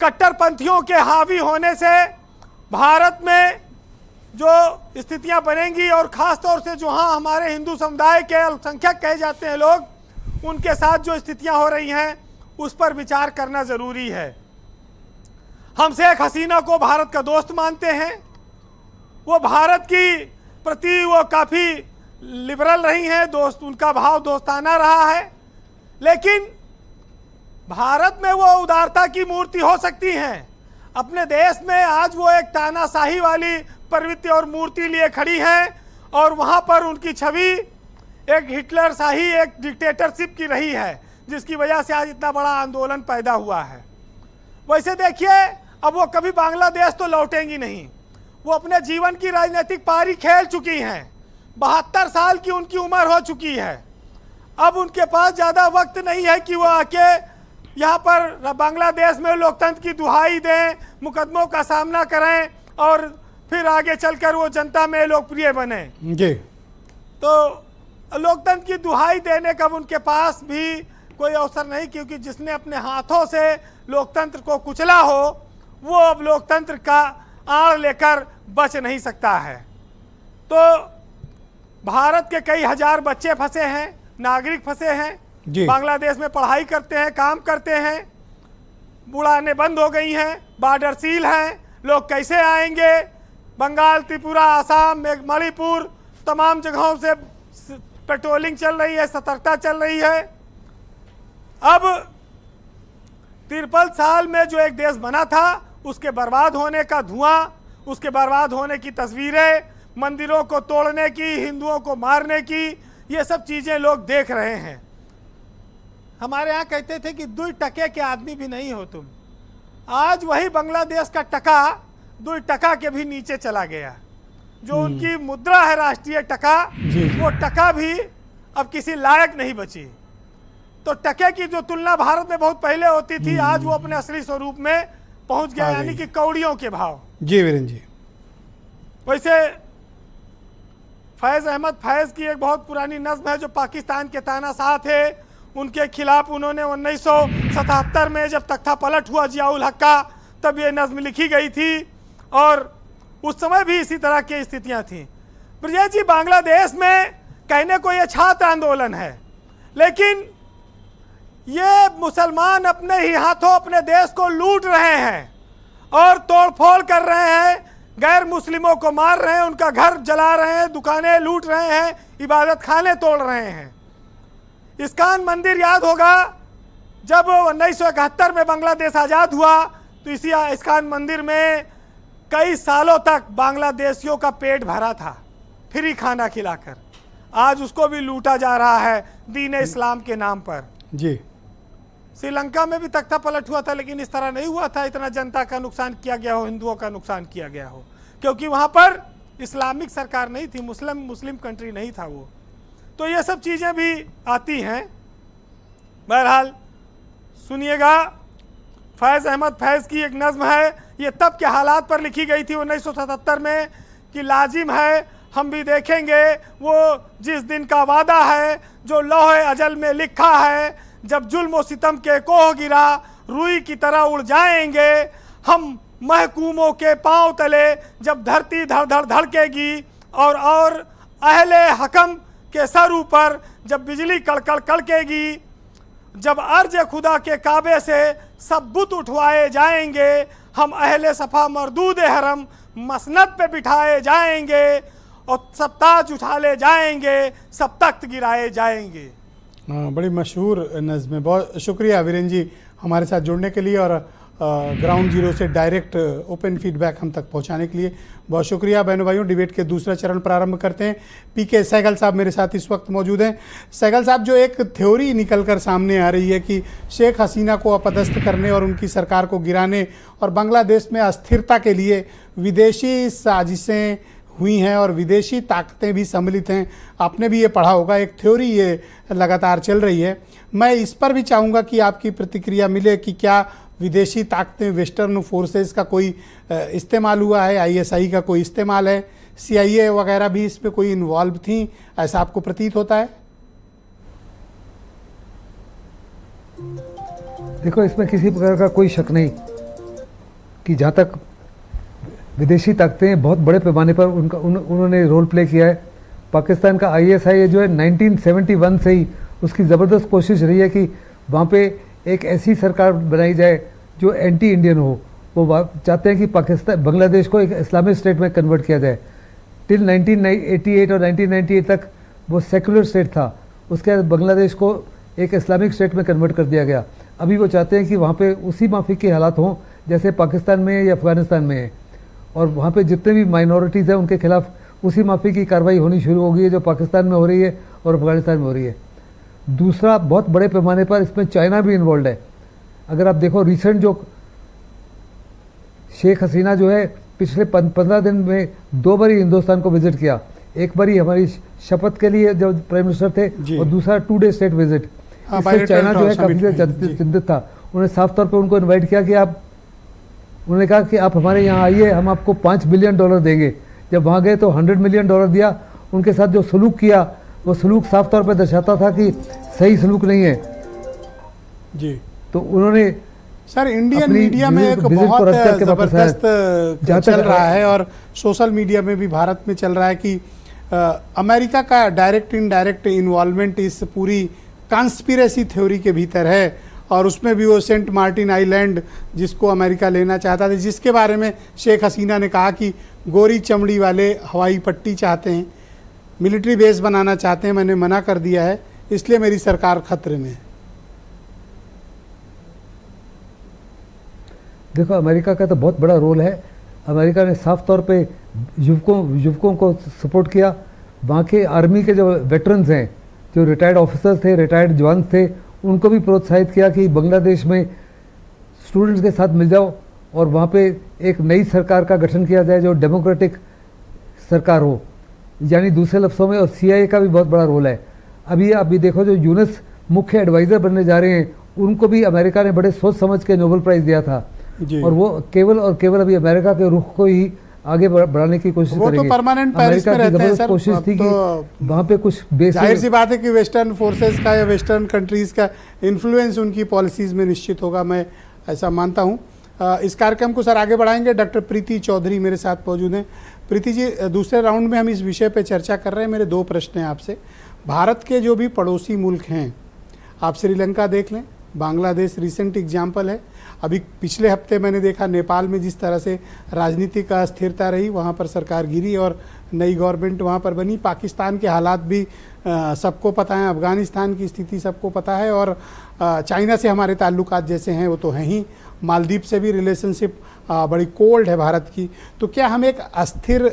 कट्टरपंथियों के हावी होने से भारत में जो स्थितियां बनेंगी और ख़ास तौर से जो हाँ हमारे हिंदू समुदाय के अल्पसंख्यक कहे जाते हैं लोग, उनके साथ जो स्थितियां हो रही हैं उस पर विचार करना ज़रूरी है। हम शेख हसीना को भारत का दोस्त मानते हैं, वो भारत की प्रति वो काफ़ी लिबरल रही हैं, दोस्त उनका भाव दोस्ताना रहा है, लेकिन भारत में वो उदारता की मूर्ति हो सकती हैं। अपने देश में आज वो एक तानाशाही वाली प्रवृत्ति और मूर्ति लिए खड़ी हैं और वहाँ पर उनकी छवि एक हिटलर शाही, एक डिक्टेटरशिप की रही है, जिसकी वजह से आज इतना बड़ा आंदोलन पैदा हुआ है। वैसे देखिए, अब वो कभी बांग्लादेश तो लौटेंगी नहीं। वो अपने जीवन की राजनीतिक पारी खेल चुकी हैं, 72 साल की उनकी उम्र हो चुकी है। अब उनके पास ज़्यादा वक्त नहीं है कि वो आके यहाँ पर बांग्लादेश में लोकतंत्र की दुहाई दें, मुकदमों का सामना करें और फिर आगे चलकर वो जनता में लोकप्रिय बने। जी, तो लोकतंत्र की दुहाई देने का उनके पास भी कोई अवसर नहीं, क्योंकि जिसने अपने हाथों से लोकतंत्र को कुचला हो वो अब लोकतंत्र का आड़ लेकर बच नहीं सकता है। तो भारत के कई हजार बच्चे फंसे हैं, नागरिक फंसे हैं, बांग्लादेश में पढ़ाई करते हैं, काम करते हैं, उड़ानें बंद हो गई हैं, बॉर्डर सील हैं, लोग कैसे आएंगे? बंगाल, त्रिपुरा, आसाम, मणिपुर, तमाम जगहों से पेट्रोलिंग चल रही है, सतर्कता चल रही है। अब 53 साल में जो एक देश बना था उसके बर्बाद होने का धुआं, उसके बर्बाद होने की तस्वीरें, मंदिरों को तोड़ने की, हिंदुओं को मारने की, ये सब चीज़ें लोग देख रहे हैं। हमारे यहाँ कहते थे कि 2 टके के आदमी भी नहीं हो तुम। आज वही बांग्लादेश का टका 2 टका के भी नीचे चला गया। जो उनकी मुद्रा है राष्ट्रीय टका, वो टका भी अब किसी लायक नहीं बची। तो टके की जो तुलना भारत में बहुत पहले होती थी, आज वो अपने असली स्वरूप में पहुंच गया, यानी कि कौड़ियों के भाव। जी वीरेंद्र जी, वैसे फैज़ अहमद फैज़ की एक बहुत पुरानी नज़्म है जो पाकिस्तान के तानाशाह थे, उनके खिलाफ उन्होंने 1977 में जब तख्ता पलट हुआ जियाउल हक का, तब ये नज़्म लिखी गई थी और उस समय भी इसी तरह की स्थितियां थीं। ब्रजेश जी, बांग्लादेश में कहने को ये छात्र आंदोलन है, लेकिन ये मुसलमान अपने ही हाथों अपने देश को लूट रहे हैं और तोड़फोड़ कर रहे हैं, गैर मुस्लिमों को मार रहे हैं, उनका घर जला रहे हैं, दुकानें लूट रहे हैं, इबादत खाने तोड़ रहे हैं। इस्कान मंदिर याद होगा, जब 1971 में बांग्लादेश आज़ाद हुआ तो इसी इस्कान मंदिर में कई सालों तक बांग्लादेशियों का पेट भरा था फ्री खाना खिलाकर। आज उसको भी लूटा जा रहा है दीन इस्लाम के नाम पर। जी, श्रीलंका में भी तख्ता पलट हुआ था, लेकिन इस तरह नहीं हुआ था, इतना जनता का नुकसान किया गया हो, हिंदुओं का नुकसान किया गया हो, क्योंकि वहाँ पर इस्लामिक सरकार नहीं थी, मुस्लिम कंट्री नहीं था वो। तो ये सब चीज़ें भी आती हैं। बहरहाल सुनिएगा, फैज़ अहमद फैज़ की एक नज़्म है, ये तब के हालात पर लिखी गई थी 1977 में, कि लाजिम है हम भी देखेंगे वो जिस दिन का वादा है जो लौहे अजल में लिखा है, जब जुल्म और सितम के कोह गिरा रुई की तरह उड़ जाएंगे हम महकूमों के पांव तले, जब धरती धड़ धड़ धड़केगी और अहले हकम के सर ऊपर जब बिजली कड़कड़ कड़केगी, जब अर्ज खुदा के काबे से सब बुत उठवाए जाएंगे, हम अहले सफ़ा मरदूद हरम मसनद पे बिठाए जाएंगे और सब ताज उठा ले जाएंगे, सब तख्त गिराए जाएंगे। हाँ, बड़ी मशहूर नज़्म है। बहुत शुक्रिया वीरेंद्र जी हमारे साथ जुड़ने के लिए और ग्राउंड जीरो से डायरेक्ट ओपन फीडबैक हम तक पहुंचाने के लिए बहुत शुक्रिया। बहनों भाइयों, डिबेट के दूसरा चरण प्रारंभ करते हैं। पीके सहगल साहब मेरे साथ इस वक्त मौजूद हैं। सहगल साहब, जो एक थ्योरी निकल कर सामने आ रही है कि शेख हसीना को अपदस्थ करने और उनकी सरकार को गिराने और बांग्लादेश में अस्थिरता के लिए विदेशी साजिशें हुई हैं और विदेशी ताकतें भी सम्मिलित हैं, आपने भी ये पढ़ा होगा, एक थ्योरी ये लगातार चल रही है। मैं इस पर भी चाहूँगा कि आपकी प्रतिक्रिया मिले कि क्या विदेशी ताकतें, वेस्टर्न फोर्सेस का कोई इस्तेमाल हुआ है, आईएसआई का कोई इस्तेमाल है, सीआईए वगैरह भी इसमें कोई इन्वॉल्व थी, ऐसा आपको प्रतीत होता है? देखो, इसमें किसी प्रकार का कोई शक नहीं कि जहाँ तक विदेशी ताकतें बहुत बड़े पैमाने पर उन्होंने रोल प्ले किया है। पाकिस्तान का आईएसआई जो है 1971 से ही उसकी ज़बरदस्त कोशिश रही है कि वहाँ पे एक ऐसी सरकार बनाई जाए जो एंटी इंडियन हो। वो चाहते हैं कि पाकिस्तान, बांग्लादेश को एक इस्लामिक स्टेट में कन्वर्ट किया जाए। टिल 1988 और 1998 तक वो सेकुलर स्टेट था, उसके बाद बांग्लादेश को एक इस्लामिक स्टेट में कन्वर्ट कर दिया गया। अभी वो चाहते हैं कि वहाँ पे उसी माफी के हालात हों जैसे पाकिस्तान में या अफगानिस्तान में है, और वहाँ पे जितने भी माइनॉरिटीज़ हैं उनके खिलाफ उसी माफी की कार्रवाई होनी शुरू हो गई है जो पाकिस्तान में हो रही है और अफगानिस्तान में हो रही है। दूसरा, बहुत बड़े पैमाने पर इसमें चाइना भी इन्वॉल्व है। अगर आप देखो, रिसेंट जो शेख हसीना जो है पिछले 15 दिन में 2 बार हिंदुस्तान को विजिट किया। एक बार हमारी शपथ के लिए जब प्राइम मिनिस्टर थे और दूसरा 2 डे स्टेट विजिट। इससे चाइना जो है काफी चिंतित था। उन्होंने साफ तौर पर उनको इन्वाइट किया कि उन्होंने कहा कि आप हमारे यहाँ आइए, हम आपको $5 बिलियन देंगे। जब वहाँ गए तो $100 मिलियन दिया। उनके साथ जो सलूक किया वो सलूक साफ तौर पर दर्शाता था कि सही सलूक नहीं है जी। तो उन्होंने सर, इंडियन मीडिया में एक बहुत जबरदस्त चल रहा है और सोशल मीडिया में भी भारत में चल रहा है कि अमेरिका का डायरेक्ट इनडायरेक्ट इन्वॉल्वमेंट इस पूरी कॉन्स्पिरेसी थ्योरी के भीतर है, और उसमें भी वो सेंट मार्टिन आइलैंड जिसको अमेरिका लेना चाहता था, जिसके बारे में शेख हसीना ने कहा कि गोरी चमड़ी वाले हवाई पट्टी चाहते हैं, मिलिट्री बेस बनाना चाहते हैं, मैंने मना कर दिया है, इसलिए मेरी सरकार खतरे में है। देखो, अमेरिका का तो बहुत बड़ा रोल है। अमेरिका ने साफ तौर पे युवकों को सपोर्ट किया। वहाँ के आर्मी के जो वेटरन्स हैं, जो रिटायर्ड ऑफिसर्स थे, रिटायर्ड जवान थे, उनको भी प्रोत्साहित किया कि बांग्लादेश में स्टूडेंट्स के साथ मिल जाओ और वहाँ पे एक नई सरकार का गठन किया जाए जो डेमोक्रेटिक सरकार हो। यानी दूसरे लफ्ज़ों में, और CIA का भी बहुत बड़ा रोल है। अभी देखो, जो यूनुस मुख्य एडवाइज़र बनने जा रहे हैं, उनको भी अमेरिका ने बड़े सोच समझ के नोबेल प्राइज़ दिया था, और वो केवल और केवल अभी अमेरिका के रुख को ही आगे बढ़ाने की कोशिश करेंगे। वो तो परमानेंट पेरिस में रहते हैं सर। कोशिश थी कि वहाँ पे कुछ जाहिर सी बात है कि वेस्टर्न फोर्सेस का या वेस्टर्न कंट्रीज का इन्फ्लुएंस उनकी पॉलिसीज में निश्चित होगा, मैं ऐसा मानता हूँ। इस कार्यक्रम को सर आगे बढ़ाएंगे। डॉक्टर प्रीति चौधरी मेरे साथ मौजूद हैं। प्रीति जी, दूसरे राउंड में हम इस विषय पर चर्चा कर रहे हैं। मेरे 2 प्रश्न हैं आपसे। भारत के जो भी पड़ोसी मुल्क हैं, आप श्रीलंका देख लें, बांग्लादेश रिसेंट एग्जाम्पल है, अभी पिछले हफ्ते मैंने देखा नेपाल में जिस तरह से राजनीतिक अस्थिरता रही, वहाँ पर सरकार गिरी और नई गवर्नमेंट वहाँ पर बनी। पाकिस्तान के हालात भी सबको पता है, अफगानिस्तान की स्थिति सबको पता है, और चाइना से हमारे ताल्लुकात जैसे हैं वो तो हैं ही। मालदीव से भी रिलेशनशिप बड़ी कोल्ड है भारत की। तो क्या हम एक अस्थिर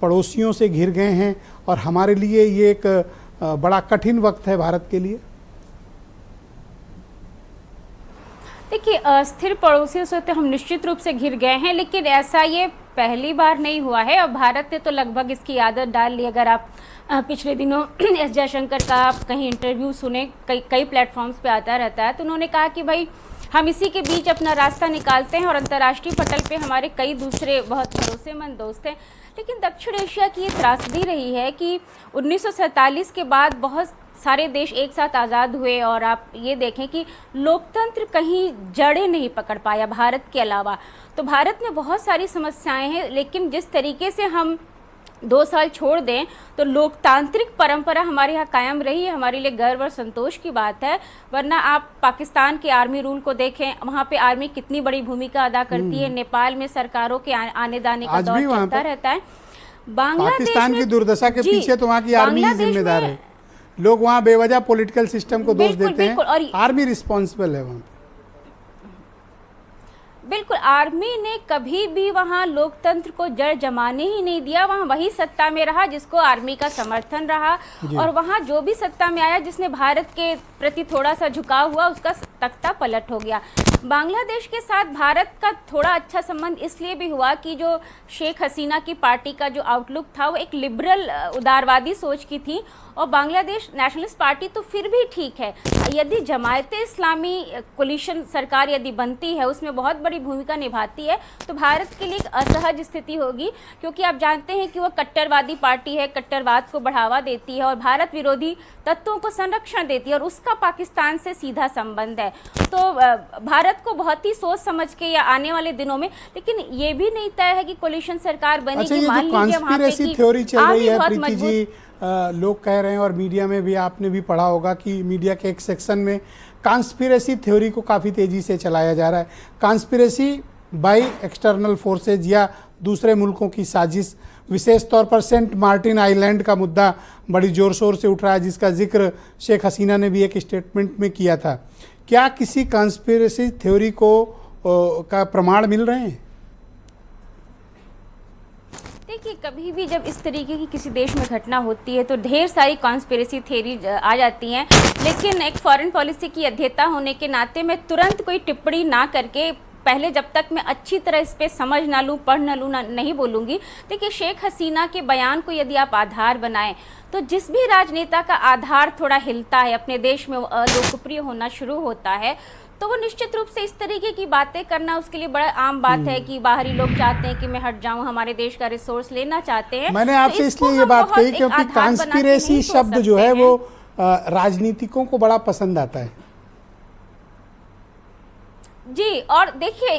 पड़ोसियों से घिर गए हैं और हमारे लिए ये एक बड़ा कठिन वक्त है भारत के लिए? देखिए, अस्थिर पड़ोसियों से तो हम निश्चित रूप से घिर गए हैं, लेकिन ऐसा ये पहली बार नहीं हुआ है। और भारत ने तो लगभग इसकी आदत डाल ली। अगर आप पिछले दिनों एस जयशंकर का आप कहीं इंटरव्यू सुने, कई प्लेटफॉर्म्स पे आता रहता है, तो उन्होंने कहा कि भाई हम इसी के बीच अपना रास्ता निकालते हैं और अंतर्राष्ट्रीय पटल पे हमारे कई दूसरे बहुत भरोसेमंद दोस्त हैं। लेकिन दक्षिण एशिया की ये त्रासदी रही है कि 1947 के बाद बहुत सारे देश एक साथ आज़ाद हुए, और आप ये देखें कि लोकतंत्र कहीं जड़ें नहीं पकड़ पाया भारत के अलावा। तो भारत में बहुत सारी समस्याएं हैं, लेकिन जिस तरीके से हम 2 साल छोड़ दें तो लोकतांत्रिक परंपरा हमारे यहाँ कायम रही है, हमारे लिए गर्व और संतोष की बात है। वरना आप पाकिस्तान के आर्मी रूल को देखें, वहाँ पे आर्मी कितनी बड़ी भूमिका अदा करती है। नेपाल में सरकारों के आने जाने का दौर चलता रहता है। पाकिस्तान की दुर्दशा के पीछे तो वहाँ की आर्मी ही जिम्मेदार है। लोग वहाँ बेवजह पॉलिटिकल सिस्टम को दोष देते हैं, और आर्मी रिस्पॉन्सिबल है वहाँ। बिल्कुल, आर्मी ने कभी भी वहाँ लोकतंत्र को जड़ जमाने ही नहीं दिया। वहाँ वही सत्ता में रहा जिसको आर्मी का समर्थन रहा, और वहाँ जो भी सत्ता में आया जिसने भारत के प्रति थोड़ा सा झुकाव हुआ उसका तख्ता पलट हो गया। बांग्लादेश के साथ भारत का थोड़ा अच्छा संबंध इसलिए भी हुआ कि जो शेख हसीना की पार्टी का जो आउटलुक था वो एक लिबरल उदारवादी सोच की थी, और बांग्लादेश नेशनलिस्ट पार्टी तो फिर भी ठीक है। यदि जमायते इस्लामी कोलिशन सरकार यदि बनती है, उसमें बहुत बड़ी भूमिका निभाती है, तो भारत के लिए एक असहज स्थिति होगी, क्योंकि आप जानते हैं कि वो कट्टरवादी पार्टी है, कट्टरवाद को बढ़ावा देती है और भारत विरोधी तत्वों को संरक्षण देती है, और उसका पाकिस्तान से सीधा संबंध है। तो भारत को बहुत ही सोच समझ के या आने वाले दिनों में, लेकिन ये भी नहीं तय है कि कोलिशन सरकार बनेगी। अच्छा, ये जो कॉन्स्पिरेसी थ्योरी चल रही है प्रीति जी, लोग कह रहे हैं और मीडिया में भी आपने भी पढ़ा होगा कि मीडिया के एक सेक्शन में कॉन्स्पिरेसी थ्योरी को काफ़ी तेज़ी से चलाया जा रहा है। कॉन्स्पिरेसी बाय एक्सटर्नल फोर्सेज या दूसरे मुल्कों की साजिश, विशेष तौर पर सेंट मार्टिन आइलैंड का मुद्दा बड़ी ज़ोर शोर से उठ रहा है, जिसका जिक्र शेख हसीना ने भी एक स्टेटमेंट में किया था। क्या किसी कॉन्स्पिरेसी थ्योरी को का प्रमाण मिल रहे हैं? देखिए, कभी भी जब इस तरीके की किसी देश में घटना होती है तो ढेर सारी कॉन्स्पिरेसी थ्योरी आ जाती हैं, लेकिन एक फॉरेन पॉलिसी की अध्येता होने के नाते मैं तुरंत कोई टिप्पणी ना करके, पहले जब तक मैं अच्छी तरह इस पर समझ ना लूँ, पढ़ ना लूँ, नहीं बोलूँगी। देखिए, शेख हसीना के बयान को यदि आप आधार बनाएं तो जिस भी राजनेता का आधार थोड़ा हिलता है, अपने देश में लोकप्रिय होना शुरू होता है, तो वो निश्चित रूप से इस तरीके की बातें करना उसके लिए बड़ा आम बात है कि बाहरी लोग चाहते हैं कि मैं हट जाऊं, हमारे देश का रिसोर्स लेना चाहते हैं। मैंने आपसे इसलिए ये बात कही क्योंकि कॉन्स्पिरेसी शब्द जो है वो राजनीतिकों को बड़ा पसंद आता है जी। और देखिए,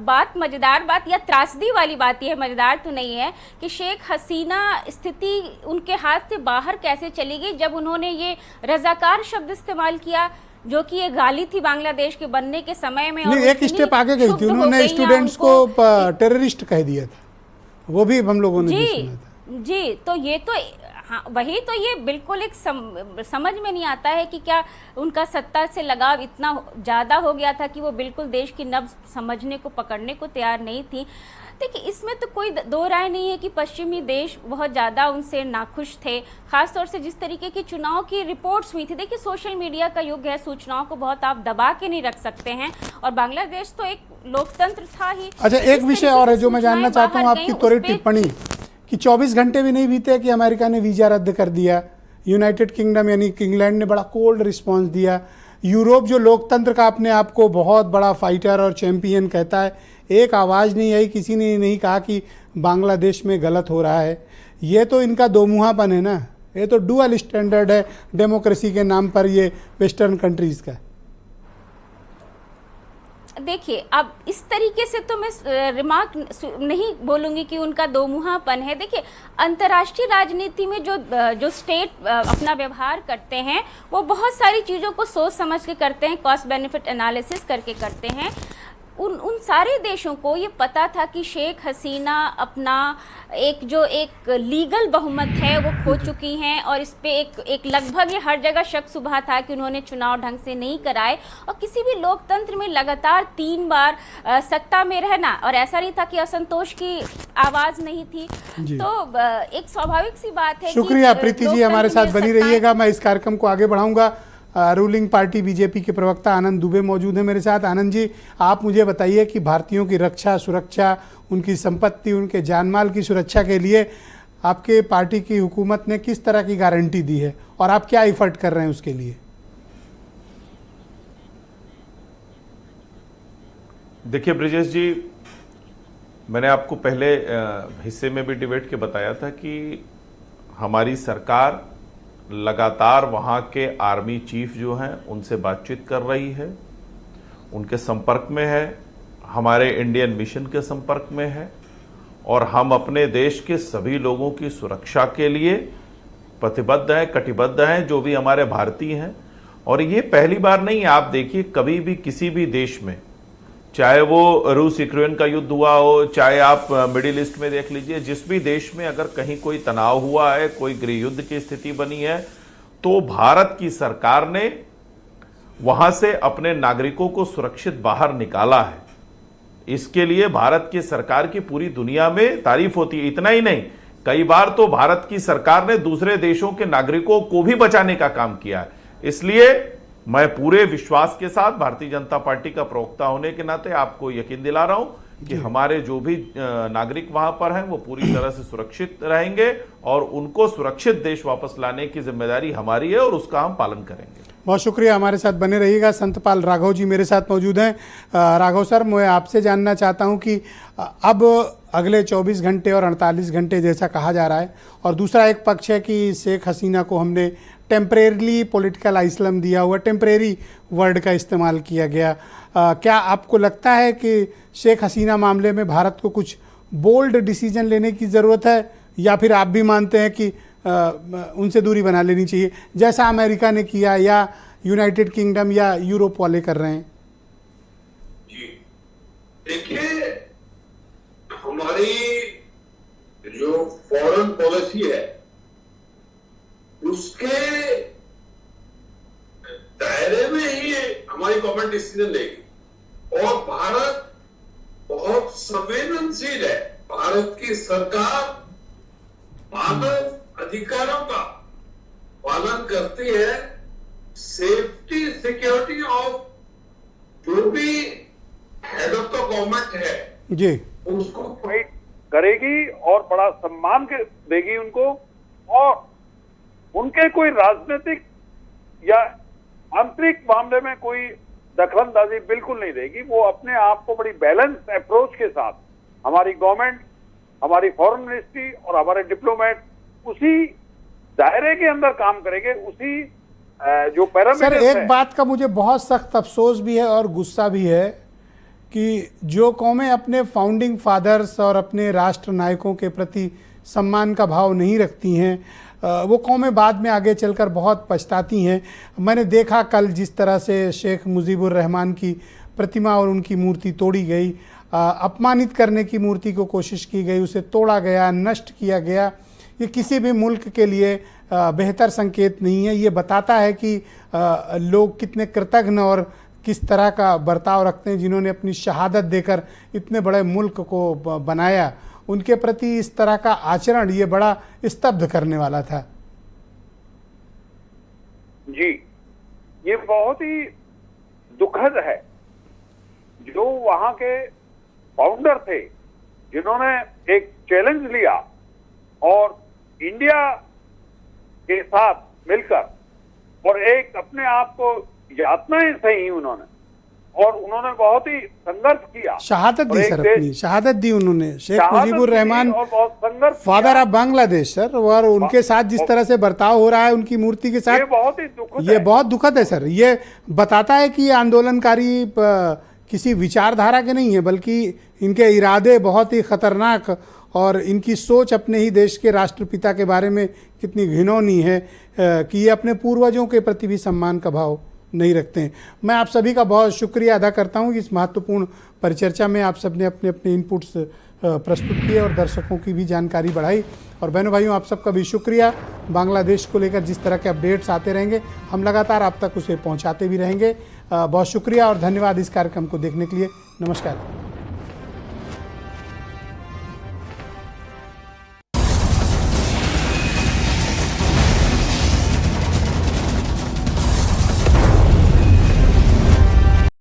बात मज़ेदार बात या त्रासदी वाली बात यह है, मज़ेदार तो नहीं है, कि शेख हसीना स्थिति उनके हाथ से बाहर कैसे चली गई जब उन्होंने ये रजाकार शब्द इस्तेमाल किया, जो कि ये गाली थी बांग्लादेश के बनने के समय में। और एक स्टेप आगे गई थी, उन्होंने स्टूडेंट्स को टेररिस्ट कह दिया था, वो भी हम लोगों ने सुना था। जी, तो ये तो हाँ, वही तो ये बिल्कुल एक समझ में नहीं आता है कि क्या उनका सत्ता से लगाव इतना ज़्यादा हो गया था कि वो बिल्कुल देश की नब्ज समझने को, पकड़ने को तैयार नहीं थी। देखिए, इसमें तो कोई दो राय नहीं है कि पश्चिमी देश बहुत ज़्यादा उनसे नाखुश थे, खासतौर से जिस तरीके की चुनाव की रिपोर्ट्स हुई थी। देखिए, सोशल मीडिया का युग है, सूचनाओं को बहुत आप दबा के नहीं रख सकते हैं, और बांग्लादेश तो एक लोकतंत्र था ही। अच्छा, एक विषय और है जो मैं जानना चाहता हूँ आपकी त्वरित टिप्पणी, कि 24 घंटे भी नहीं बीते कि अमेरिका ने वीज़ा रद्द कर दिया, यूनाइटेड किंगडम यानी इंग्लैंड ने बड़ा कोल्ड रिस्पांस दिया, यूरोप जो लोकतंत्र का अपने आप को बहुत बड़ा फाइटर और चैंपियन कहता है, एक आवाज़ नहीं आई, किसी ने नहीं कहा कि बांग्लादेश में गलत हो रहा है। ये तो इनका दोमुहापन है ना, ये तो डुअल स्टैंडर्ड है डेमोक्रेसी के नाम पर ये वेस्टर्न कंट्रीज़ का। देखिए, अब इस तरीके से तो मैं रिमार्क नहीं बोलूँगी कि उनका दोमुहापन है। देखिए, अंतर्राष्ट्रीय राजनीति में जो स्टेट अपना व्यवहार करते हैं वो बहुत सारी चीज़ों को सोच समझ के करते हैं, कॉस्ट बेनिफिट एनालिसिस करके करते हैं। उन सारे देशों को ये पता था कि शेख हसीना अपना एक लीगल बहुमत है वो खो चुकी हैं, और इस पे एक लगभग ये हर जगह शक शुबहा था कि उन्होंने चुनाव ढंग से नहीं कराए, और किसी भी लोकतंत्र में लगातार 3 बार सत्ता में रहना, और ऐसा नहीं था कि असंतोष की आवाज़ नहीं थी। तो एक स्वाभाविक सी बात है। शुक्रिया प्रीति जी, हमारे साथ बनी रहिएगा। मैं इस कार्यक्रम को आगे बढ़ाऊंगा। रूलिंग पार्टी बीजेपी के प्रवक्ता आनंद दुबे मौजूद हैं मेरे साथ। आनंद जी, आप मुझे बताइए कि भारतीयों की रक्षा, सुरक्षा, उनकी संपत्ति, उनके जानमाल की सुरक्षा के लिए आपके पार्टी की हुकूमत ने किस तरह की गारंटी दी है, और आप क्या एफर्ट कर रहे हैं उसके लिए? देखिए ब्रिजेश जी, मैंने आपको पहले हिस्से में भी डिबेट के बताया था कि हमारी सरकार लगातार वहाँ के आर्मी चीफ जो हैं उनसे बातचीत कर रही है, उनके संपर्क में है, हमारे इंडियन मिशन के संपर्क में है, और हम अपने देश के सभी लोगों की सुरक्षा के लिए प्रतिबद्ध हैं, कटिबद्ध हैं, जो भी हमारे भारतीय हैं। और ये पहली बार नहीं है, आप देखिए कभी भी किसी भी देश में, चाहे वो रूस यूक्रेन का युद्ध हुआ हो, चाहे आप मिडिल ईस्ट में देख लीजिए, जिस भी देश में अगर कहीं कोई तनाव हुआ है, कोई गृह युद्ध की स्थिति बनी है, तो भारत की सरकार ने वहां से अपने नागरिकों को सुरक्षित बाहर निकाला है। इसके लिए भारत की सरकार की पूरी दुनिया में तारीफ होती है। इतना ही नहीं, कई बार तो भारत की सरकार ने दूसरे देशों के नागरिकों को भी बचाने का काम किया है। इसलिए मैं पूरे विश्वास के साथ भारतीय जनता पार्टी का प्रवक्ता होने के नाते आपको यकीन दिला रहा हूं कि हमारे जो भी नागरिक वहां पर हैं वो पूरी तरह से सुरक्षित रहेंगे और उनको सुरक्षित देश वापस लाने की जिम्मेदारी हमारी है और उसका हम पालन करेंगे। बहुत शुक्रिया, हमारे साथ बने रहिएगा। संतपाल राघव जी मेरे साथ मौजूद हैं। राघव सर, मैं आपसे जानना चाहता हूं कि अब अगले 24 घंटे और 48 घंटे जैसा कहा जा रहा है, और दूसरा एक पक्ष है कि शेख हसीना को हमने टेम्परेरली पॉलिटिकल आइसलम दिया हुआ, टेम्परेरी वर्ड का इस्तेमाल किया गया। क्या आपको लगता है कि शेख हसीना मामले में भारत को कुछ बोल्ड डिसीजन लेने की ज़रूरत है, या फिर आप भी मानते हैं कि उनसे दूरी बना लेनी चाहिए जैसा अमेरिका ने किया या यूनाइटेड किंगडम या यूरोप वाले कर रहे हैं? जी देखिए, हमारी जो फॉरेन पॉलिसी है उसके दायरे में ही हमारी गवर्नमेंट डिसीजन लेगी, और भारत बहुत संवेदनशील है। भारत की सरकार मानव अधिकारों का पालन करती है। सेफ्टी सिक्योरिटी ऑफ जो भी हेड ऑफ द गवर्नमेंट है जी, उसको फाइट करेगी और बड़ा सम्मान देगी उनको, और उनके कोई राजनीतिक या आंतरिक मामले में कोई दखलंदाजी बिल्कुल नहीं देगी। वो अपने आप को बड़ी बैलेंस अप्रोच के साथ, हमारी गवर्नमेंट, हमारी फॉरेन मिनिस्ट्री और हमारे डिप्लोमेट उसी दायरे के अंदर काम करेंगे, उसी जो पैरामीटर। सर, एक बात का मुझे बहुत सख्त अफसोस भी है और गुस्सा भी है कि जो कौमें अपने फाउंडिंग फादर्स और अपने राष्ट्र नायकों के प्रति सम्मान का भाव नहीं रखती हैं, वो कौमें बाद में आगे चलकर बहुत पछताती हैं। मैंने देखा कल जिस तरह से शेख मुजीबुर रहमान की प्रतिमा और उनकी मूर्ति तोड़ी गई, अपमानित करने की मूर्ति को कोशिश की गई, उसे तोड़ा गया, नष्ट किया गया। ये किसी भी मुल्क के लिए बेहतर संकेत नहीं है। ये बताता है कि लोग कितने कृतज्ञ और किस तरह का बर्ताव रखते हैं। जिन्होंने अपनी शहादत देकर इतने बड़े मुल्क को बनाया, उनके प्रति इस तरह का आचरण ये बड़ा स्तब्ध करने वाला था। जी, ये बहुत ही दुखद है। जो वहां के फाउंडर थे जिन्होंने एक चैलेंज लिया और इंडिया के साथ मिलकर और एक अपने आप को यातनाएं सही उन्होंने, और उन्होंने बहुत ही संघर्ष किया, शहादत दी सर, अपनी शहादत दी उन्होंने। Sheikh Mujibur Rahman father of Bangladesh sir, और उनके साथ जिस तरह से बर्ताव हो रहा है उनकी मूर्ति के साथ, ये बहुत ही दुखद ये बहुत दुखद है सर। ये बताता है कि ये आंदोलनकारी किसी विचारधारा के नहीं है, बल्कि इनके इरादे बहुत ही खतरनाक और इनकी सोच अपने ही देश के राष्ट्रपिता के बारे में कितनी घिनौनी है कि ये अपने पूर्वजों के प्रति भी सम्मान का भाव नहीं रखते हैं। मैं आप सभी का बहुत शुक्रिया अदा करता हूं कि इस महत्वपूर्ण परिचर्चा में आप सब ने अपने अपने इनपुट्स प्रस्तुत किए और दर्शकों की भी जानकारी बढ़ाई। और बहनों भाइयों, आप सबका भी शुक्रिया। बांग्लादेश को लेकर जिस तरह के अपडेट्स आते रहेंगे, हम लगातार आप तक उसे पहुंचाते भी रहेंगे। बहुत शुक्रिया और धन्यवाद इस कार्यक्रम को देखने के लिए। नमस्कार।